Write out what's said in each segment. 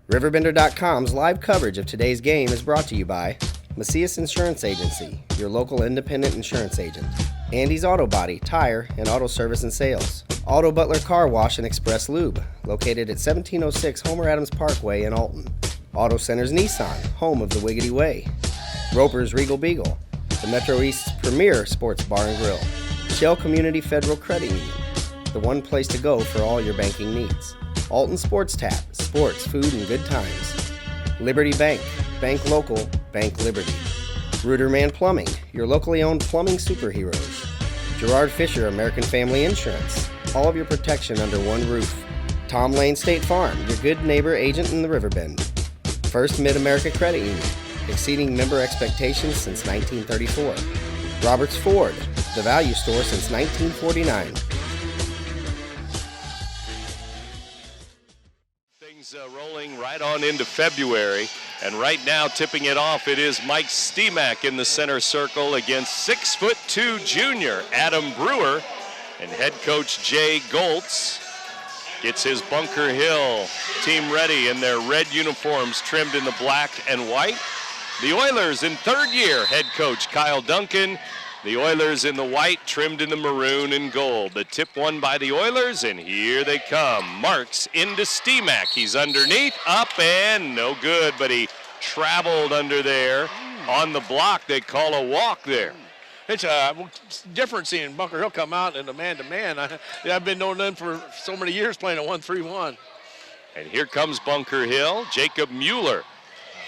RiverBender.com's live coverage of today's game is brought to you by Macias Insurance Agency, your local independent insurance agent. Andy's Auto Body, Tire, and Auto Service and Sales. Auto Butler Car Wash and Express Lube, located at 1706 Homer Adams Parkway in Alton. Auto Centers Nissan, home of the Wiggity Way. Roper's Regal Beagle, the Metro East's premier sports bar and grill. Shell Community Federal Credit Union, the one place to go for all your banking needs. Alton Sports Tap, sports, food, and good times. Liberty Bank, bank local, bank Liberty. Ruderman Plumbing, your locally owned plumbing superheroes. Gerard Fisher, American Family Insurance, all of your protection under one roof. Tom Lane State Farm, your good neighbor agent in the Riverbend. First Mid-America Credit Union, exceeding member expectations since 1934. Roberts Ford, the value store since 1949. Rolling right on into February, and right now tipping it off, it is Mike Steemack in the center circle against 6'2" junior Adam Brewer, and head coach Jay Goltz gets his Bunker Hill team ready in their red uniforms trimmed in the black and white. The Oilers in third year, head coach Kyle Duncan. The Oilers in the white, trimmed in the maroon and gold. The tip won by the Oilers, and here they come. Marks into Steemack. He's underneath, up, and no good, but he traveled under there on the block. They call a walk there. It's a difference seeing Bunker Hill come out in a man-to-man. I've been knowing them for so many years playing a 1-3-1. And here comes Bunker Hill. Jacob Mueller,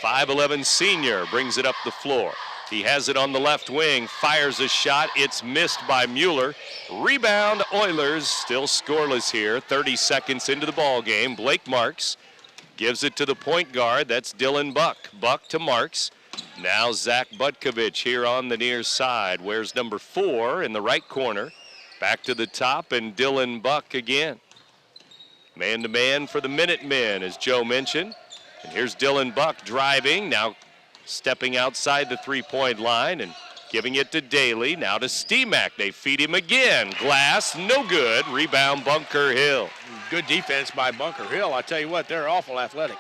5'11" senior, brings it up the floor. He has it on the left wing, fires a shot. It's missed by Mueller. Rebound, Oilers, still scoreless here. 30 seconds into the ball game. Blake Marks gives it to the point guard. That's Dylan Buck. Buck to Marks. Now Zach Butkovich here on the near side. Wears number 4 in the right corner. Back to the top, and Dylan Buck again. Man-to-man for the Minutemen, as Joe mentioned. And here's Dylan Buck driving. Now stepping outside the three-point line and giving it to Daly. Now to Steemack. They feed him again. Glass, no good. Rebound, Bunker Hill. Good defense by Bunker Hill. I tell you what, they're awful athletic.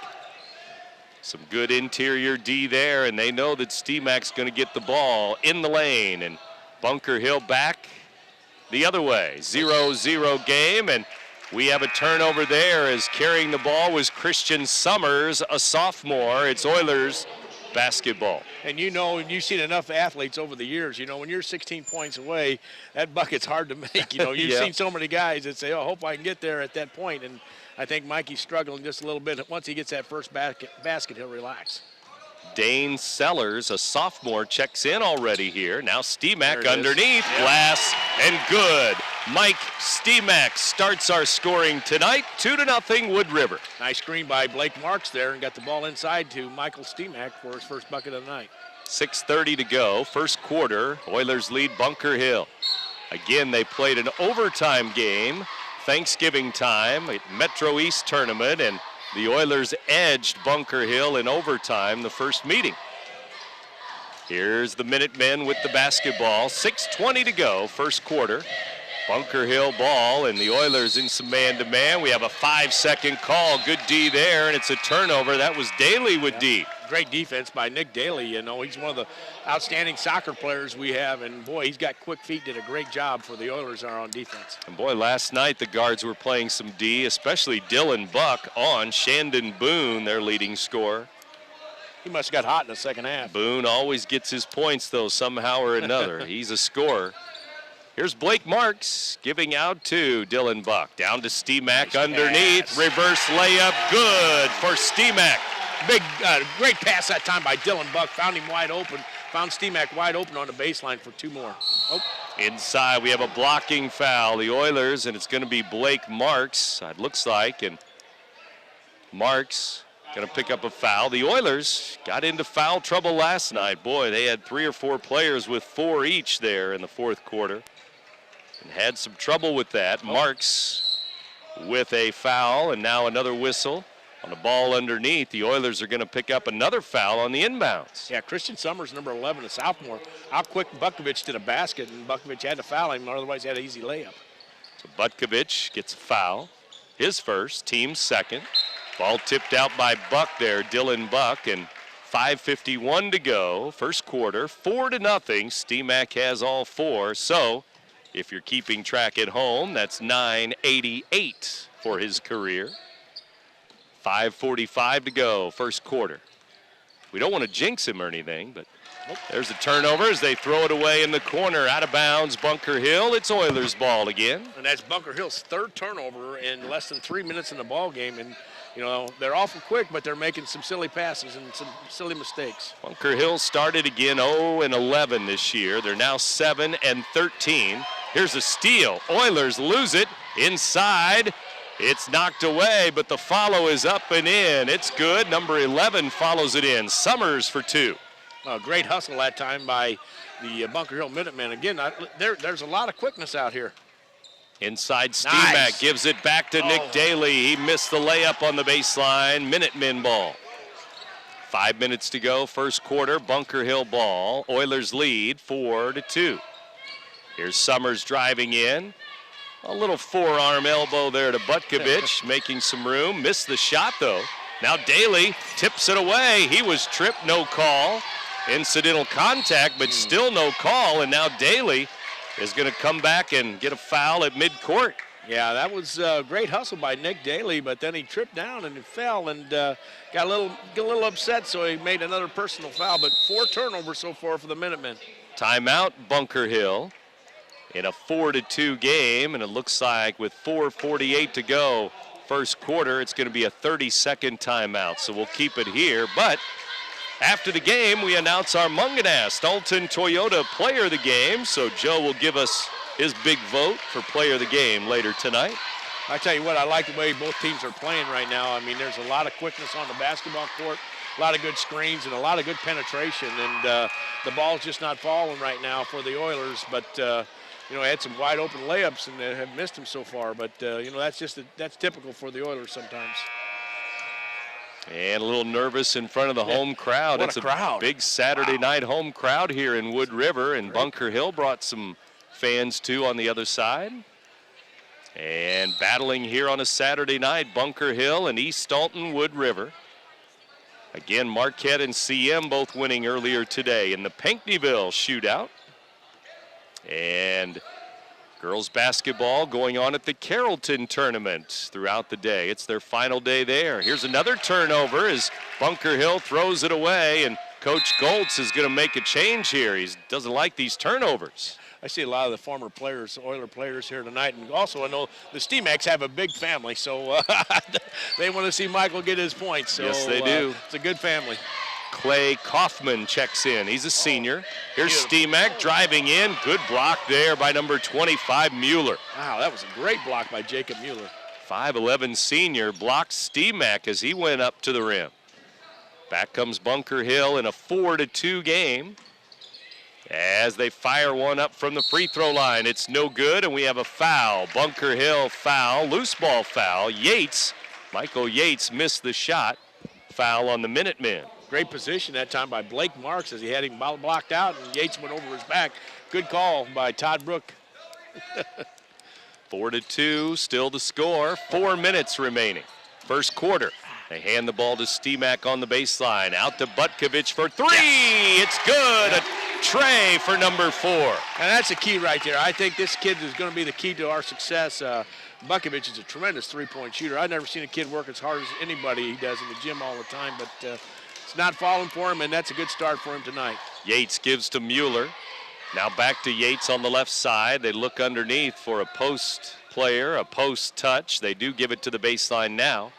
Some good interior D there, and they know that Steemack's going to get the ball in the lane. And Bunker Hill back the other way. 0-0 game, and we have a turnover there as carrying the ball was Christian Summers, a sophomore. It's Oilers basketball. And you know, you've seen enough athletes over the years, you know, when you're 16 points away, that bucket's hard to make. You know, you've seen so many guys that say, oh, I hope I can get there at that point. And I think Mikey's struggling just a little bit. Once he gets that first basket, he'll relax. Dane Sellers, a sophomore, checks in already here. Now Steemack underneath, glass, and good. Mike Steemack starts our scoring tonight, 2-0 Wood River. Nice screen by Blake Marks there and got the ball inside to Michael Steemack for his first bucket of the night. 6:30 to go, first quarter. Oilers lead Bunker Hill. Again, they played an overtime game, Thanksgiving time, at Metro East tournament, and the Oilers edged Bunker Hill in overtime the first meeting. Here's the Minutemen with the basketball. 6:20 to go, first quarter. Bunker Hill ball, and the Oilers in some man-to-man. We have a 5-second call. Good D there, and it's a turnover. That was Daly with D. Great defense by Nick Daly. You know, he's one of the outstanding soccer players we have, and boy, he's got quick feet. Did a great job for the Oilers are on defense. And boy, last night the guards were playing some D, especially Dylan Buck on Shandon Boone, their leading scorer. He must have got hot in the second half. Boone always gets his points, though, somehow or another. He's a scorer. Here's Blake Marks giving out to Dylan Buck. Down to Steemack, nice underneath. Pass. Reverse layup, good for Steemack. Big, great pass that time by Dylan Buck. Found him wide open. Found Steemack wide open on the baseline for 2 more. Oh. Inside, we have a blocking foul. The Oilers, and it's going to be Blake Marks, it looks like. And Marks going to pick up a foul. The Oilers got into foul trouble last night. Boy, they had 3 or 4 players with 4 each there in the fourth quarter. And had some trouble with that. Marks with a foul, and now another whistle on the ball underneath. The Oilers are going to pick up another foul on the inbounds. Yeah, Christian Summers, number 11, a sophomore. How quick Butkovich to the basket, and Butkovich had to foul him, otherwise he had an easy layup. So Butkovich gets a foul, his first, team second. Ball tipped out by Buck there, Dylan Buck, and 5:51 to go, first quarter, 4-0. STMAC has all four, so if you're keeping track at home, that's 988 for his career. 5:45 to go, first quarter. We don't want to jinx him or anything, but there's a turnover as they throw it away in the corner, out of bounds, Bunker Hill. It's Oilers ball again. And that's Bunker Hill's third turnover in less than 3 minutes in the ball game. And, you know, they're awful quick, but they're making some silly passes and some silly mistakes. Bunker Hill started again 0-11 this year. They're now 7-13. Here's a steal. Oilers lose it inside. It's knocked away, but the follow is up and in. It's good. Number 11 follows it in. Summers for two. Great hustle that time by the Bunker Hill Minutemen. Again, there's a lot of quickness out here. Inside STMAC Nice. gives it back to Nick Daly. He missed the layup on the baseline. Minutemen ball. 5 minutes to go, first quarter, Bunker Hill ball. Oilers lead 4-2. Here's Summers driving in. A little forearm elbow there to Butkovich, making some room. Missed the shot, though. Now Daly tips it away. He was tripped, no call. Incidental contact, but still no call. And now Daly is going to come back and get a foul at midcourt. Yeah, that was a great hustle by Nick Daly, but then he tripped down and he fell and got a little upset, so he made another personal foul. But 4 turnovers so far for the Minutemen. Timeout, Bunker Hill. In a 4-2 game, and it looks like with 4:48 to go, first quarter, it's going to be a 30-second timeout. So we'll keep it here. But after the game, we announce our Munganast Alton Toyota Player of the Game. So Joe will give us his big vote for Player of the Game later tonight. I tell you what, I like the way both teams are playing right now. I mean, there's a lot of quickness on the basketball court, a lot of good screens, and a lot of good penetration. And the ball's just not falling right now for the Oilers. But you know, had some wide open layups and they have missed them so far. But you know, that's typical for the Oilers sometimes. And a little nervous in front of the home crowd. What it's a crowd. Big Saturday night home crowd here in Wood River, and Bunker Hill brought some fans too on the other side. And battling here on a Saturday night, Bunker Hill and East Alton-Wood River. Again, Marquette and CM both winning earlier today in the Pinckneyville shootout. And girls basketball going on at the Carrollton tournament throughout the day. It's their final day there. Here's another turnover as Bunker Hill throws it away, and Coach Goltz is going to make a change here. He doesn't like these turnovers. I see a lot of the former players, Oiler players here tonight, and also I know the STMACs have a big family, so they want to see Michael get his points. So, yes, they do. It's a good family. Clay Kaufman checks in. He's a senior. Here's STMAC driving in. Good block there by number 25, Mueller. Wow, that was a great block by Jacob Mueller. 5'11" senior blocks STMAC as he went up to the rim. Back comes Bunker Hill in a 4-2 game. As they fire one up from the free throw line, it's no good, and we have a foul. Bunker Hill foul, loose ball foul. Michael Yates missed the shot. Foul on the Minutemen. Great position that time by Blake Marks as he had him blocked out, and Yates went over his back. Good call by Todd Brook. 4-2, still to score. 4 minutes remaining. First quarter. They hand the ball to STMAC on the baseline. Out to Butkovich for three. Yes. It's good. A tray for number 4. And that's the key right there. I think this kid is going to be the key to our success. Butkovich is a tremendous three-point shooter. I've never seen a kid work as hard as anybody he does in the gym all the time, but it's not falling for him, and that's a good start for him tonight. Yates gives to Mueller. Now back to Yates on the left side. They look underneath for a post player, a post touch. They do give it to the baseline now.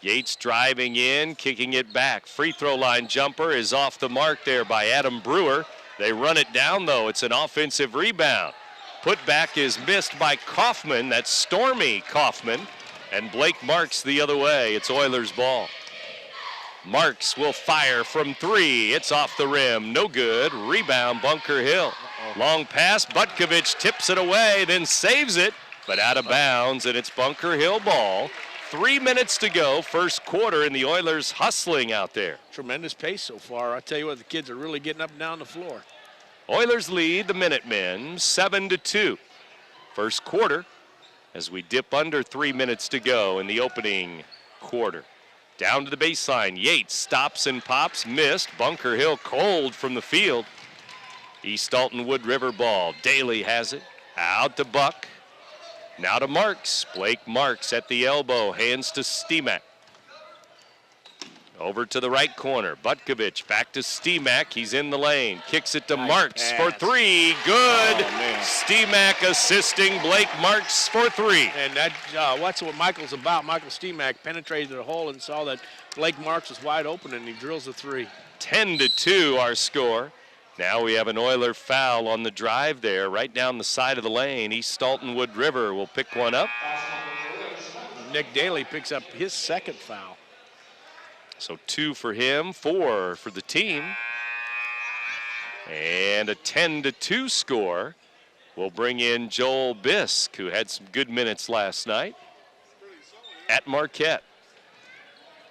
Yates driving in, kicking it back. Free throw line jumper is off the mark there by Adam Brewer. They run it down, though. It's an offensive rebound. Putback is missed by Kaufman. That's Stormy Kaufman. And Blake Marks the other way. It's Oilers ball. Marks will fire from 3. It's off the rim. No good. Rebound, Bunker Hill. Long pass. Butkovich tips it away, then saves it, but out of bounds, and it's Bunker Hill ball. 3 minutes to go, first quarter, and the Oilers hustling out there. Tremendous pace so far. I tell you what, the kids are really getting up and down the floor. Oilers lead the Minutemen 7-2. First quarter, as we dip under 3 minutes to go in the opening quarter. Down to the baseline. Yates stops and pops. Missed. Bunker Hill cold from the field. East Alton-Wood River ball. Daly has it. Out to Buck. Now to Marks. Blake Marks at the elbow. Hands to Stemak. Over to the right corner. Butkovich back to Stemak. He's in the lane. Kicks it to Marks for three. Good. Stemak assisting Blake Marks for three. And that what's what Michael's about. Michael Stemak penetrated the hole and saw that Blake Marks was wide open, and he drills the three. 10-2 our score. Now we have an Oiler foul on the drive there, right down the side of the lane. East Alton-Wood River will pick one up. Nick Daly picks up his second foul. So 2 for him, 4 for the team. And a 10-2 score will bring in Joel Bisk, who had some good minutes last night at Marquette.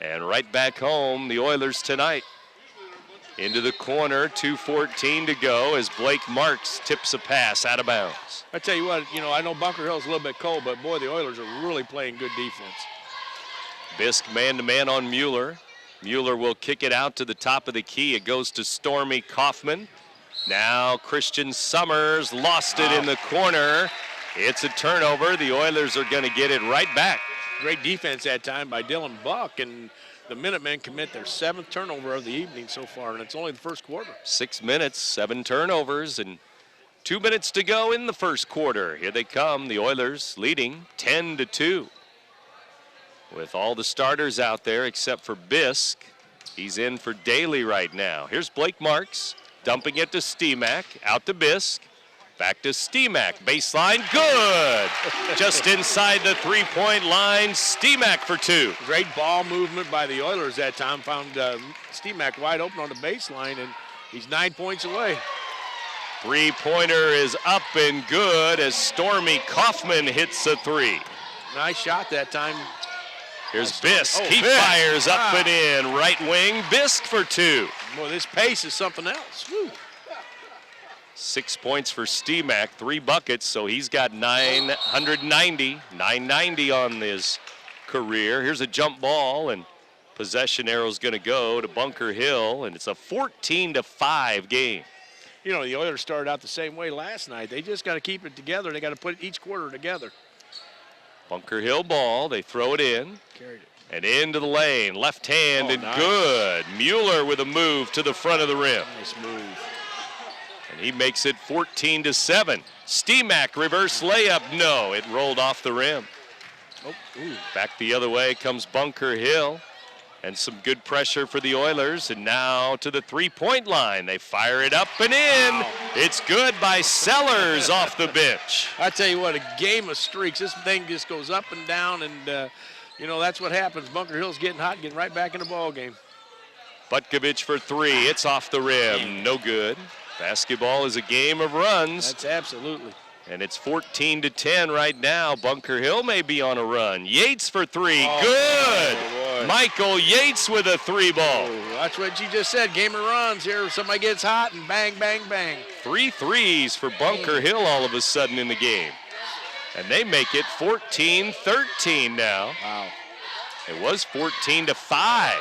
And right back home, the Oilers tonight. Into the corner, 2:14 to go as Blake Marks tips a pass out of bounds. I tell you what, I know Bunker Hill's a little bit cold, but boy, the Oilers are really playing good defense. Bisk man-to-man on Mueller. Mueller will kick it out to the top of the key. It goes to Stormy Kaufman. Now Christian Summers lost it in the corner. It's a turnover. The Oilers are going to get it right back. Great defense that time by Dylan Buck, and the Minutemen commit their 7th turnover of the evening so far, and it's only the first quarter. 6 minutes, 7 turnovers, and 2 minutes to go in the first quarter. Here they come, the Oilers leading 10-2. With all the starters out there except for Bisk. He's in for Daly right now. Here's Blake Marks, dumping it to Stemak, out to Bisk, back to Stemak, baseline, good! Just inside the three-point line, Stemak for 2. Great ball movement by the Oilers that time, found Stemak wide open on the baseline, and he's 9 points away. Three-pointer is up and good as Stormy Kaufman hits a 3. Nice shot that time. Here's Bisk. He fires up and in. Right wing, Bisk for 2. Boy, this pace is something else. Woo. 6 points for Stemak, 3 buckets, so he's got 990 on his career. Here's a jump ball, and possession arrow's going to go to Bunker Hill, and it's a 14-5 game. The Oilers started out the same way last night. They just got to keep it together. They got to put each quarter together. Bunker Hill ball, they throw it in. Carried it. And into the lane, left hand and nice. Good. Mueller with a move to the front of the rim. Nice move. And he makes it 14-7. Stemak reverse layup, no, it rolled off the rim. Back the other way comes Bunker Hill. And some good pressure for the Oilers, and now to the three-point line. They fire it up and in. Wow. It's good by Sellers off the bench. I tell you what, a game of streaks. This thing just goes up and down, and that's what happens. Bunker Hill's getting hot and getting right back in the ball game. Butkovich for 3. It's off the rim. No good. Basketball is a game of runs. That's absolutely. And it's 14-10 right now. Bunker Hill may be on a run. Yates for 3. Good. Michael Yates with a 3-ball. That's what you just said. Game of runs here. Somebody gets hot and bang, bang, bang. 3 threes for Bunker Hill all of a sudden in the game. And they make it 14-13 now. Wow. It was 14-5.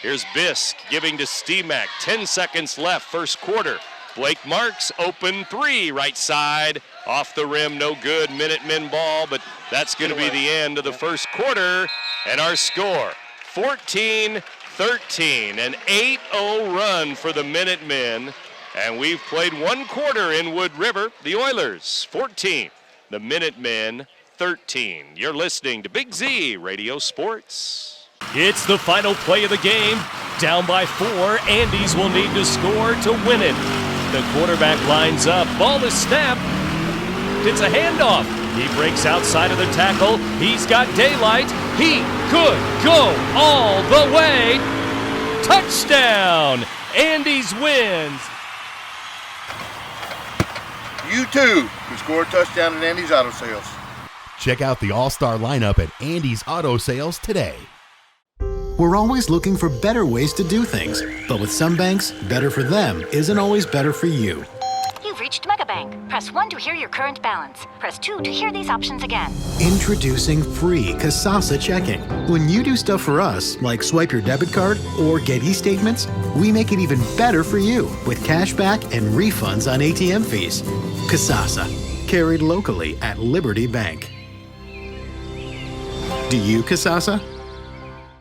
Here's Bisk giving to Stemak. 10 seconds left, first quarter. Blake Marks, open 3, right side. Off the rim, no good. Minutemen ball, but that's going to be the end of the first quarter. And our score, 14-13, an 8-0 run for the Minutemen. And we've played 1 quarter in Wood River. The Oilers, 14. The Minutemen, 13. You're listening to Big Z Radio Sports. It's the final play of the game. Down by 4, Andes will need to score to win it. The quarterback lines up, ball is snapped. It's a handoff. He breaks outside of the tackle. He's got daylight. He could go all the way. Touchdown! Andes wins. You too can score a touchdown at Andes Auto Sales. Check out the all-star lineup at Andes Auto Sales today. We're always looking for better ways to do things. But with some banks, better for them isn't always better for you. You've reached Mega bank. Press 1 to hear your current balance. Press 2 to hear these options again. Introducing free Kasasa checking. When you do stuff for us, like swipe your debit card or get e-statements, we make it even better for you with cash back and refunds on ATM fees. Kasasa, carried locally at Liberty Bank. Do you, Kasasa?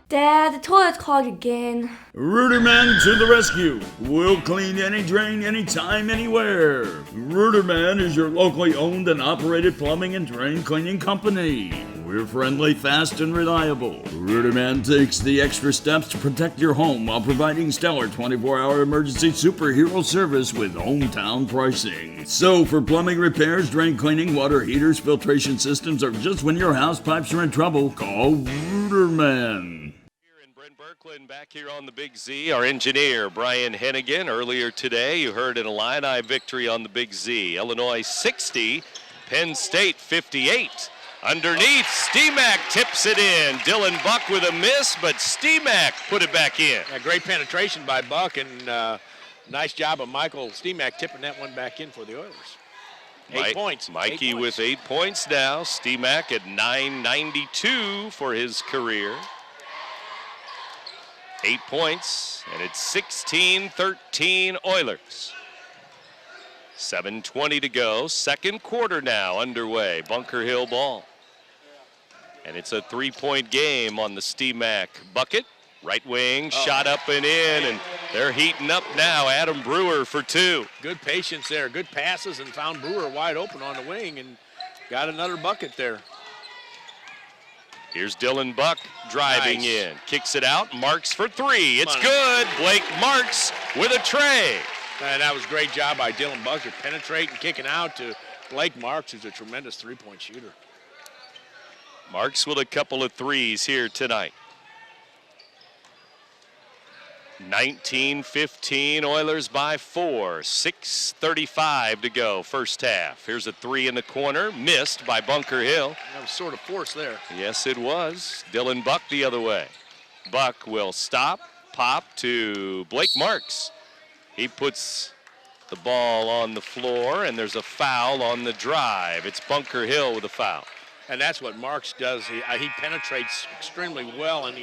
Dad, the toilet's clogged again. RiverBender to the rescue. We'll clean any drain, anytime, anywhere. RiverBender is your locally owned and operated plumbing and drain cleaning company. We're friendly, fast, and reliable. RiverBender takes the extra steps to protect your home while providing stellar 24-hour emergency superhero service with hometown pricing. So for plumbing repairs, drain cleaning, water heaters, filtration systems, or just when your house pipes are in trouble, call RiverBender. Back here on the Big Z, our engineer, Brian Hennigan. Earlier today, you heard an Illini victory on the Big Z. Illinois 60, Penn State 58. Underneath, Steemack tips it in. Dylan Buck with a miss, but Steemack put it back in. Yeah, great penetration by Buck, and nice job of Michael Steemack tipping that one back in for the Oilers. 8 points. Mikey with 8 points now. Steemack at .992 for his career. 8 points, and it's 16-13 Oilers. 7:20 to go. Second quarter now underway. Bunker Hill ball. And it's a 3-point game on the Steemack bucket. Right wing, shot up and in, and they're heating up now. Adam Brewer for 2. Good patience there. Good passes, and found Brewer wide open on the wing and got another bucket there. Here's Dylan Buck driving in. Kicks it out. Marks for 3. It's good. Blake Marks with a tray. And that was a great job by Dylan Buck to penetrate and kicking out to Blake Marks, who's a tremendous three-point shooter. Marks with a couple of threes here tonight. 19-15, Oilers by 4. 6:35 to go, first half. Here's a 3 in the corner, missed by Bunker Hill. That was sort of forced there. Yes, it was. Dylan Buck the other way. Buck will stop, pop to Blake Marks. He puts the ball on the floor, and there's a foul on the drive. It's Bunker Hill with a foul. And that's what Marks does. He penetrates extremely well, and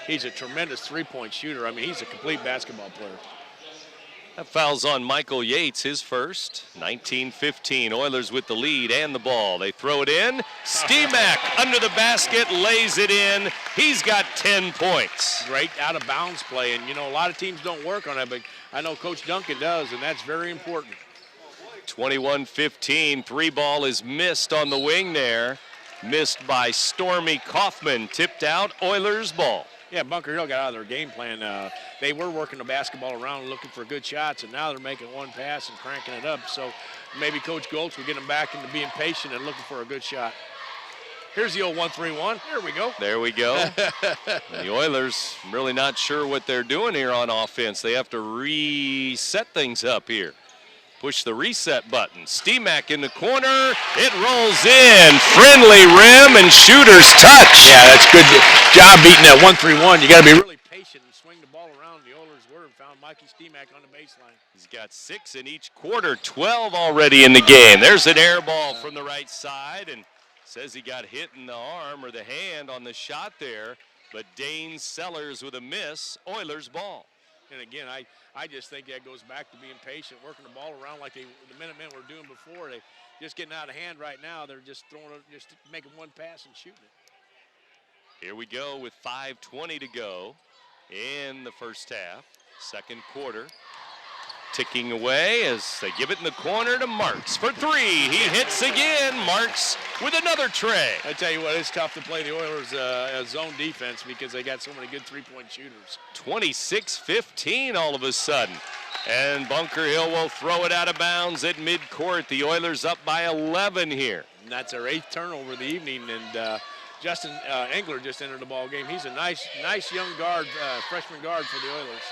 he's a tremendous three-point shooter. I mean, he's a complete basketball player. That foul's on Michael Yates, his first. 19-15, Oilers with the lead and the ball. They throw it in. Steemack under the basket, lays it in. He's got 10 points. Great out-of-bounds play, and, you know, a lot of teams don't work on it, but I know Coach Duncan does, and that's very important. 21-15, 3-ball is missed on the wing there. Missed by Stormy Kaufman, tipped out, Oilers ball. Yeah, Bunker Hill got out of their game plan. They were working the basketball around looking for good shots, and now they're making one pass and cranking it up. So maybe Coach Goltz will get them back into being patient and looking for a good shot. Here's the old 1-3-1. There we go. There we go. The Oilers really not sure what they're doing here on offense. They have to reset things up here. Push the reset button. Steemack in the corner. It rolls in. Friendly rim and shooter's touch. Yeah, that's good job beating that 1-3-1. You got to be really patient and swing the ball around. The Oilers were and found Mikey Steemack on the baseline. He's got 6 in each quarter, 12 already in the game. There's an air ball from the right side, and says he got hit in the arm or the hand on the shot there, but Dane Sellers with a miss. Oilers ball. And again, I just think that goes back to being patient, working the ball around like the Minutemen were doing before. They just getting out of hand right now. They're just throwing it, just making one pass and shooting it. Here we go with 5:20 to go in the first half. Second quarter. Ticking away as they give it in the corner to Marks for 3. He hits again. Marks with another tray. I tell you what, it's tough to play the Oilers zone defense because they got so many good three-point shooters. 26-15 all of a sudden. And Bunker Hill will throw it out of bounds at midcourt. The Oilers up by 11 here. And that's their 8th turnover of the evening. And Justin Engler just entered the ball game. He's a nice young guard, freshman guard for the Oilers.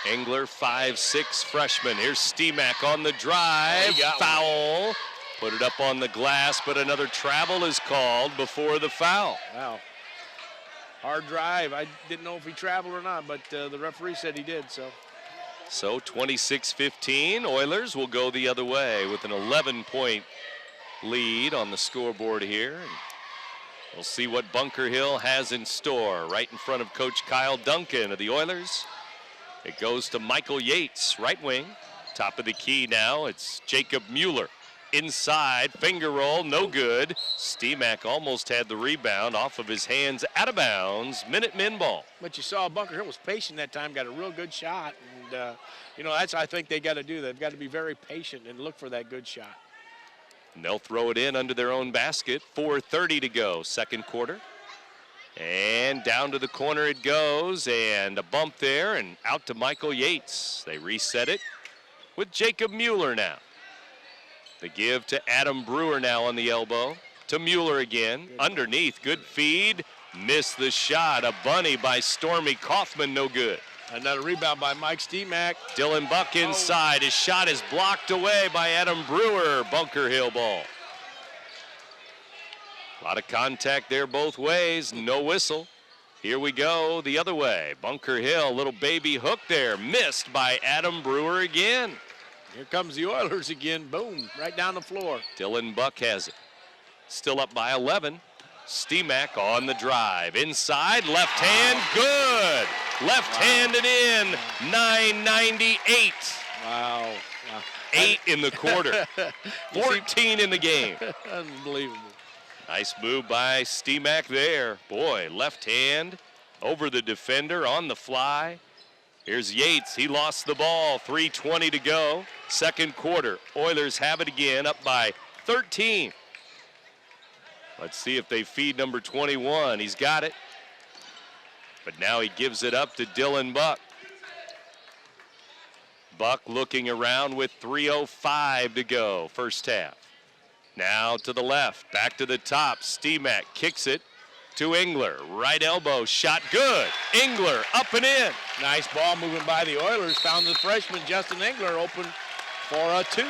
Engler, 5'6" freshman. Here's Steemack on the drive. Foul. Put it up on the glass, but another travel is called before the foul. Wow. Hard drive. I didn't know if he traveled or not, but the referee said he did. So So 26-15, Oilers will go the other way with an 11-point lead on the scoreboard here. And we'll see what Bunker Hill has in store. Right in front of Coach Kyle Duncan of the Oilers. It goes to Michael Yates, right wing. Top of the key now, it's Jacob Mueller. Inside, finger roll, no good. Steemack almost had the rebound off of his hands, out of bounds. Minutemen ball. But you saw Bunker Hill was patient that time, got a real good shot. And, that's I think they got to do. They've got to be very patient and look for that good shot. And they'll throw it in under their own basket. 4:30 to go, second quarter. And down to the corner it goes, and a bump there, and out to Michael Yates. They reset it with Jacob Mueller now. The give to Adam Brewer now on the elbow. To Mueller again. Underneath, good feed. Missed the shot. A bunny by Stormy Kaufman, no good. Another rebound by Mike Steemack. Dylan Buck inside. His shot is blocked away by Adam Brewer. Bunker Hill ball. A lot of contact there both ways. No whistle. Here we go the other way. Bunker Hill, little baby hook there. Missed by Adam Brewer again. Here comes the Oilers again. Boom, right down the floor. Dylan Buck has it. Still up by 11. Steemack on the drive. Inside, left hand, good. Left-handed in, 9:98. Wow. 8 in the quarter. 14 in the game. Unbelievable. Nice move by Steemack there. Boy, left hand over the defender on the fly. Here's Yates. He lost the ball. 3:20 to go. Second quarter. Oilers have it again, up by 13. Let's see if they feed number 21. He's got it. But now he gives it up to Dylan Buck. Buck looking around with 3:05 to go, first half. Now to the left, back to the top. Steemack kicks it to Engler. Right elbow, shot good. Engler up and in. Nice ball moving by the Oilers. Found the freshman Justin Engler open for a 2.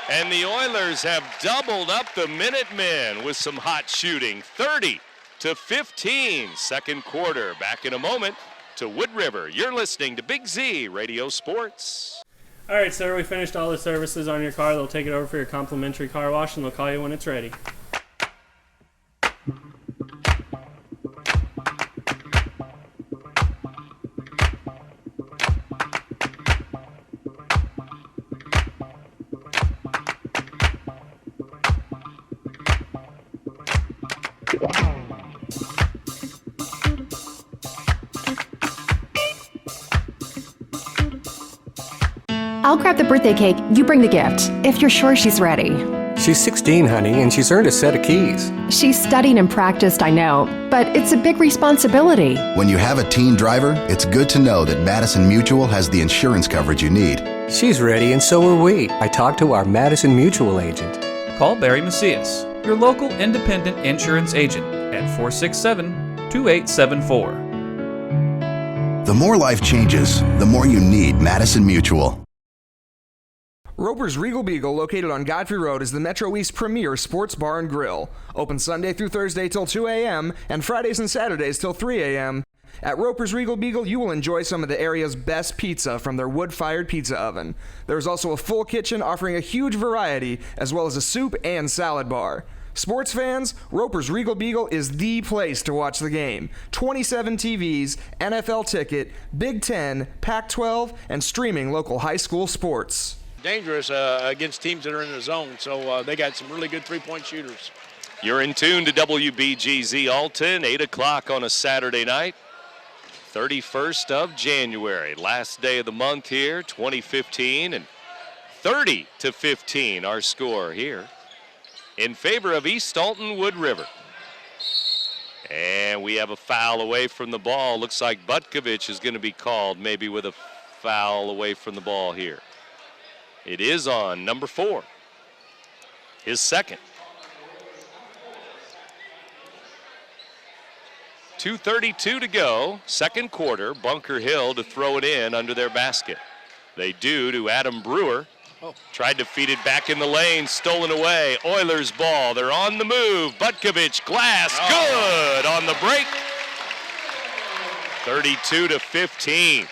And the Oilers have doubled up the Minutemen with some hot shooting. 30-15, second quarter. Back in a moment to Wood River. You're listening to Big Z Radio Sports. All right, sir, we finished all the services on your car. They'll take it over for your complimentary car wash, and they'll call you when it's ready. I'll grab the birthday cake, you bring the gift, if you're sure she's ready. She's 16, honey, and she's earned a set of keys. She's studied and practiced, I know, but it's a big responsibility. When you have a teen driver, it's good to know that Madison Mutual has the insurance coverage you need. She's ready, and so are we. I talked to our Madison Mutual agent. Call Barry Macias, your local independent insurance agent, at 467-2874. The more life changes, the more you need Madison Mutual. Roper's Regal Beagle, located on Godfrey Road, is the Metro East premier sports bar and grill. Open Sunday through Thursday till 2 a.m. and Fridays and Saturdays till 3 a.m. At Roper's Regal Beagle, you will enjoy some of the area's best pizza from their wood-fired pizza oven. There's also a full kitchen offering a huge variety, as well as a soup and salad bar. Sports fans, Roper's Regal Beagle is the place to watch the game. 27 TVs, NFL ticket, Big Ten, Pac-12, and streaming local high school sports. Dangerous against teams that are in the zone, so they got some really good three-point shooters. You're in tune to WBGZ Alton, 8 o'clock on a Saturday night, 31st of January, last day of the month here, 2015, and 30-15 our score here in favor of East Alton-Wood River. And we have a foul away from the ball. Looks like Butkovich is going to be called, maybe with a foul away from the ball here. It is on number 4, his second. 2:32 to go, second quarter. Bunker Hill to throw it in under their basket. They do to Adam Brewer. Tried to feed it back in the lane, stolen away. Oilers ball, they're on the move. Butkovich, glass, good on the break. 32-15.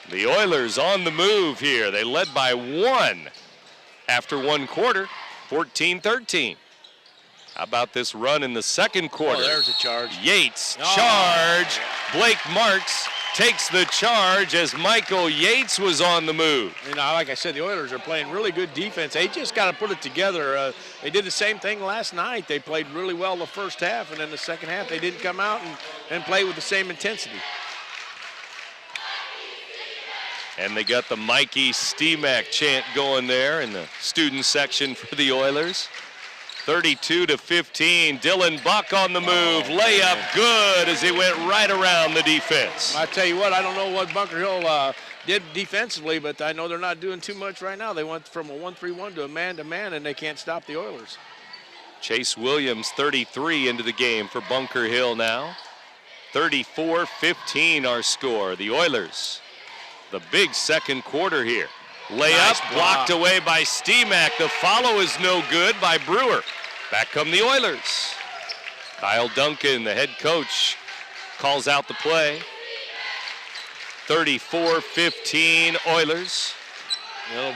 The Oilers on the move here. They led by 1 after 1 quarter, 14-13. How about this run in the second quarter? Oh, there's a charge. Yates, charge. Blake Marks takes the charge as Michael Yates was on the move. You know, like I said, the Oilers are playing really good defense. They just got to put it together. They did the same thing last night. They played really well the first half, and then the second half they didn't come out and play with the same intensity. And they got the Mikey Steemack chant going there in the student section for the Oilers. 32-15, Dylan Buck on the move, layup good as he went right around the defense. I tell you what, I don't know what Bunker Hill did defensively, but I know they're not doing too much right now. They went from a 1-3-1 to a man-to-man, and they can't stop the Oilers. Chase Williams, 33 into the game for Bunker Hill now. 34-15 our score. The Oilers, the big second quarter here. Layup blocked away by Steemack. The follow is no good by Brewer. Back come the Oilers. Kyle Duncan, the head coach, calls out the play. 34-15 Oilers.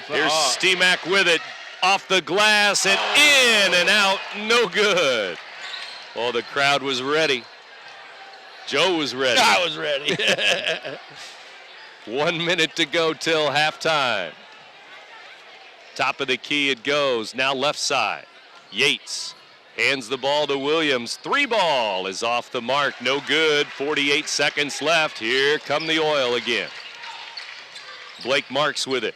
Here's Steemack with it. Off the glass and in and out. No good. Oh, the crowd was ready. Joe was ready. I was ready. 1 minute to go till halftime. Top of the key it goes. Now left side. Yates hands the ball to Williams. 3-ball is off the mark. No good. 48 seconds left. Here come the Oil again. Blake Marks with it.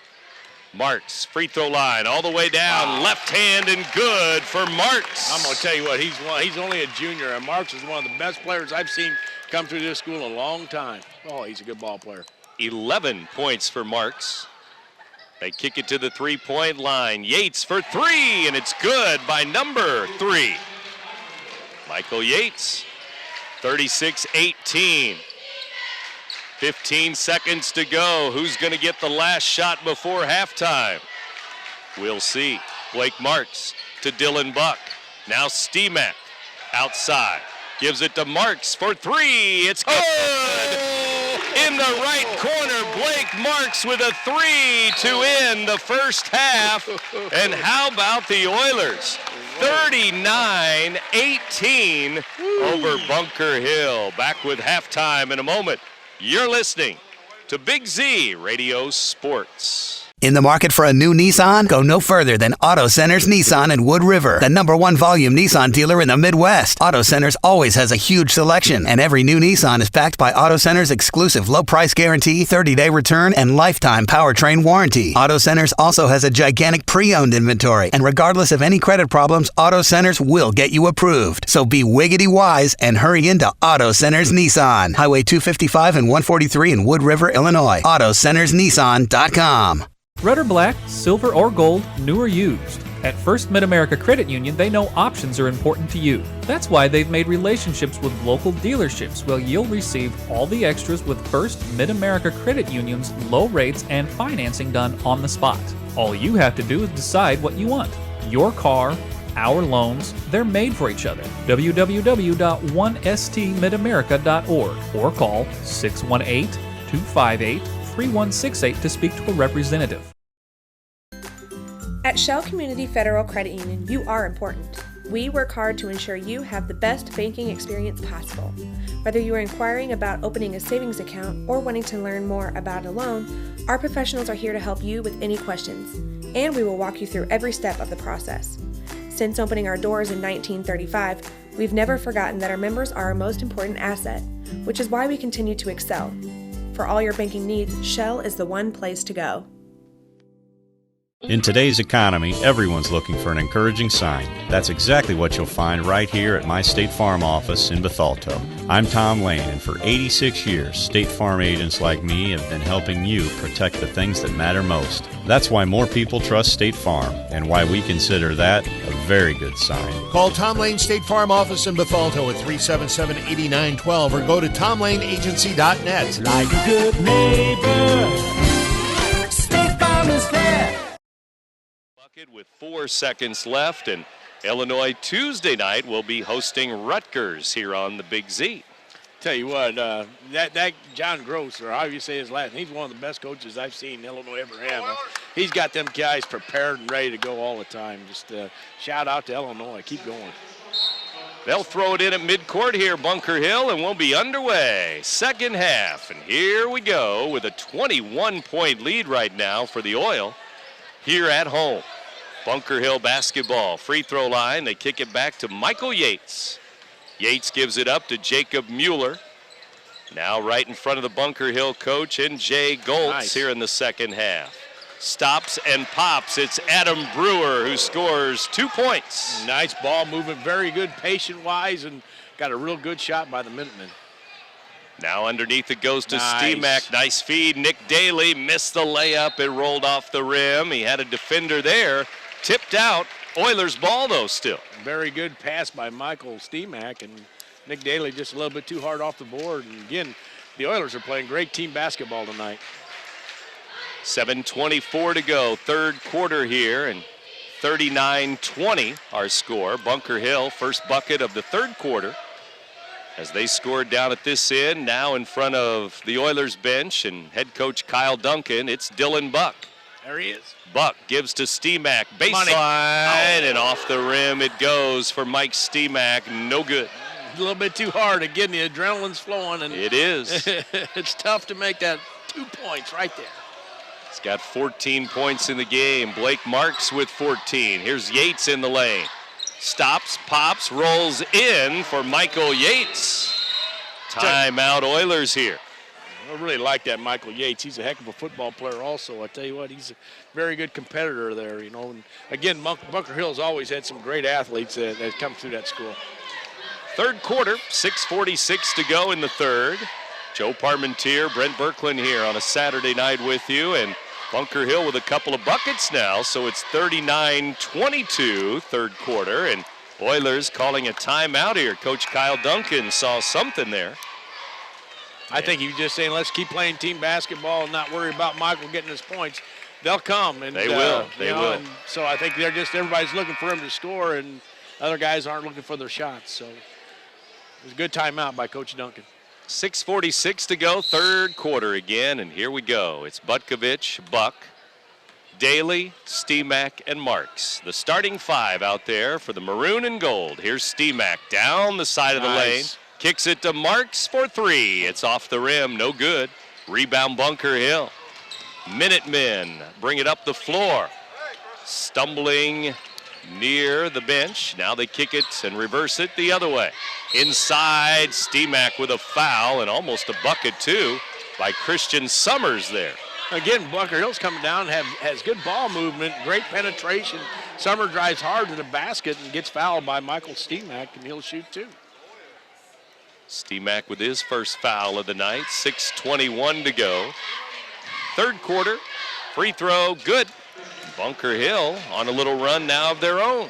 Marks, free throw line all the way down. Left hand and good for Marks. I'm going to tell you what, he's only a junior, and Marks is one of the best players I've seen come through this school in a long time. Oh, he's a good ball player. 11 points for Marks. They kick it to the three-point line. Yates for 3, and it's good by number 3. Michael Yates, 36-18. 15 seconds to go. Who's going to get the last shot before halftime? We'll see. Blake Marks to Dylan Buck. Now Steemack outside. Gives it to Marks for 3. It's good. In the right corner, Blake Marks with a 3 to end the first half. And how about the Oilers? 39-18 over Bunker Hill. Back with halftime in a moment. You're listening to Big Z Radio Sports. In the market for a new Nissan? Go no further than Auto Centers Nissan in Wood River, the #1 volume Nissan dealer in the Midwest. Auto Centers always has a huge selection, and every new Nissan is backed by Auto Centers' exclusive low price guarantee, 30-day return, and lifetime powertrain warranty. Auto Centers also has a gigantic pre-owned inventory, and regardless of any credit problems, Auto Centers will get you approved. So be wiggity wise and hurry into Auto Centers Nissan, Highway 255 and 143 in Wood River, Illinois. AutoCentersNissan.com. Red or black, silver or gold, new or used. At First Mid-America Credit Union, they know options are important to you. That's why they've made relationships with local dealerships where you'll receive all the extras with First Mid-America Credit Union's low rates and financing done on the spot. All you have to do is decide what you want. Your car, our loans, they're made for each other. www.1stmidamerica.org or call 618-258-3168 to speak to a representative. At Shell Community Federal Credit Union, you are important. We work hard to ensure you have the best banking experience possible. Whether you are inquiring about opening a savings account or wanting to learn more about a loan, our professionals are here to help you with any questions, and we will walk you through every step of the process. Since opening our doors in 1935, we've never forgotten that our members are our most important asset, which is why we continue to excel. For all your banking needs, Shell is the one place to go. In today's economy, everyone's looking for an encouraging sign. That's exactly what you'll find right here at my State Farm office in Bethalto. I'm Tom Lane, and for 86 years, State Farm agents like me have been helping you protect the things that matter most. That's why more people trust State Farm, and why we consider that a very good sign. Call Tom Lane State Farm office in Bethalto at 377-8912 or go to TomLaneAgency.net. Like a good neighbor, State Farm is there. With 4 seconds left, and Illinois Tuesday night will be hosting Rutgers here on the Big Z. Tell you what, that John Gross, or how you say his last name, he's one of the best coaches I've seen Illinois ever have. He's got them guys prepared and ready to go all the time. Just shout out to Illinois. Keep going. They'll throw it in at midcourt here, Bunker Hill, and we'll be underway. Second half, and here we go with a 21-point lead right now for the Oil here at home. Bunker Hill basketball, free throw line. They kick it back to Michael Yates. Yates gives it up to Jacob Mueller. Now right in front of the Bunker Hill coach and Jay Goltz here in the second half. Stops and pops. It's Adam Brewer who scores 2 points. Nice ball movement, very good patient-wise, and got a real good shot by the Minutemen. Now underneath it goes to Steemack. Nice feed. Nick Daly missed the layup. It rolled off the rim. He had a defender there. Tipped out. Oilers ball, though, still. Very good pass by Michael Steemack, and Nick Daly just a little bit too hard off the board. And again, the Oilers are playing great team basketball tonight. 7:24 to go, third quarter here, and 39-20 our score. Bunker Hill, first bucket of the third quarter, as they scored down at this end. Now in front of the Oilers bench and head coach Kyle Duncan, it's Dylan Buck. There he is. Buck gives to Steemack, baseline, and off the rim it goes for Mike Steemack. No good. A little bit too hard. Again, the adrenaline's flowing. And it is. It's tough to make that 2 points right there. He's got 14 points in the game. Blake Marks with 14. Here's Yates in the lane. Stops, pops, rolls in for Michael Yates. Timeout Oilers here. I really like that Michael Yates. He's a heck of a football player also. I tell you what, he's a very good competitor there, you know. And again, Bunker Hill's always had some great athletes that come through that school. Third quarter, 6:46 to go in the third. Joe Parmentier, Brent Berkland here on a Saturday night with you, and Bunker Hill with a couple of buckets now, so it's 39-22 third quarter, and Oilers calling a timeout here. Coach Kyle Duncan saw something there. I think he was just saying, let's keep playing team basketball and not worry about Michael getting his points. They'll come. And they will. They will. And so I think everybody's looking for him to score, and other guys aren't looking for their shots. So it was a good timeout by Coach Duncan. 6:46 to go, third quarter again, and here we go. It's Butkovich, Buck, Daly, Steemack, and Marks. The starting five out there for the maroon and gold. Here's Steemack down the side of the lane. Kicks it to Marks for three. It's off the rim, no good. Rebound Bunker Hill. Minutemen bring it up the floor. Stumbling near the bench. Now they kick it and reverse it the other way. Inside, Steemack with a foul and almost a bucket too by Christian Summers there. Again, Bunker Hill's coming down, has good ball movement, great penetration. Summer drives hard to the basket and gets fouled by Michael Steemack, and he'll shoot two. Steemack with his first foul of the night. 6:21 to go. Third quarter, free throw, good. Bunker Hill on a little run now of their own,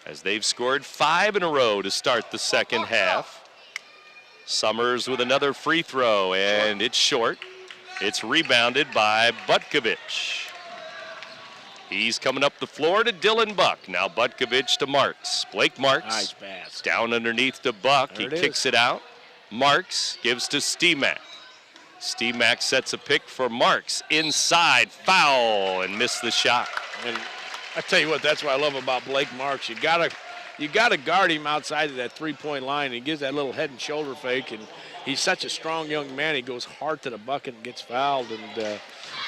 as they've scored 5 in a row to start the second half. Summers with another free throw, and it's short. It's rebounded by Butkovich. He's coming up the floor to Dylan Buck. Now Butkovich to Marks. Blake Marks. Nice pass. Down underneath to Buck. He kicks it out. Marks gives to Steemack. Steemack sets a pick for Marks. Inside, foul, and missed the shot. And I tell you what, that's what I love about Blake Marks. You gotta guard him outside of that three-point line. He gives that little head and shoulder fake, and he's such a strong young man. He goes hard to the bucket and gets fouled. And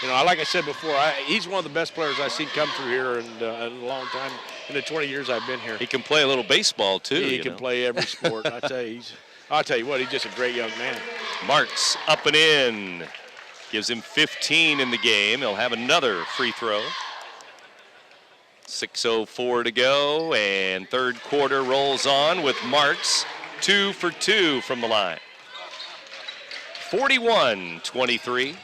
you know, like I said before, he's one of the best players I've seen come through here in a long time, in the 20 years I've been here. He can play a little baseball too. He can play every sport. I'll tell you what, he's just a great young man. Marks up and in. Gives him 15 in the game. He'll have another free throw. 6:04 to go, and third quarter rolls on with Marks 2 for 2 from the line. 41-23.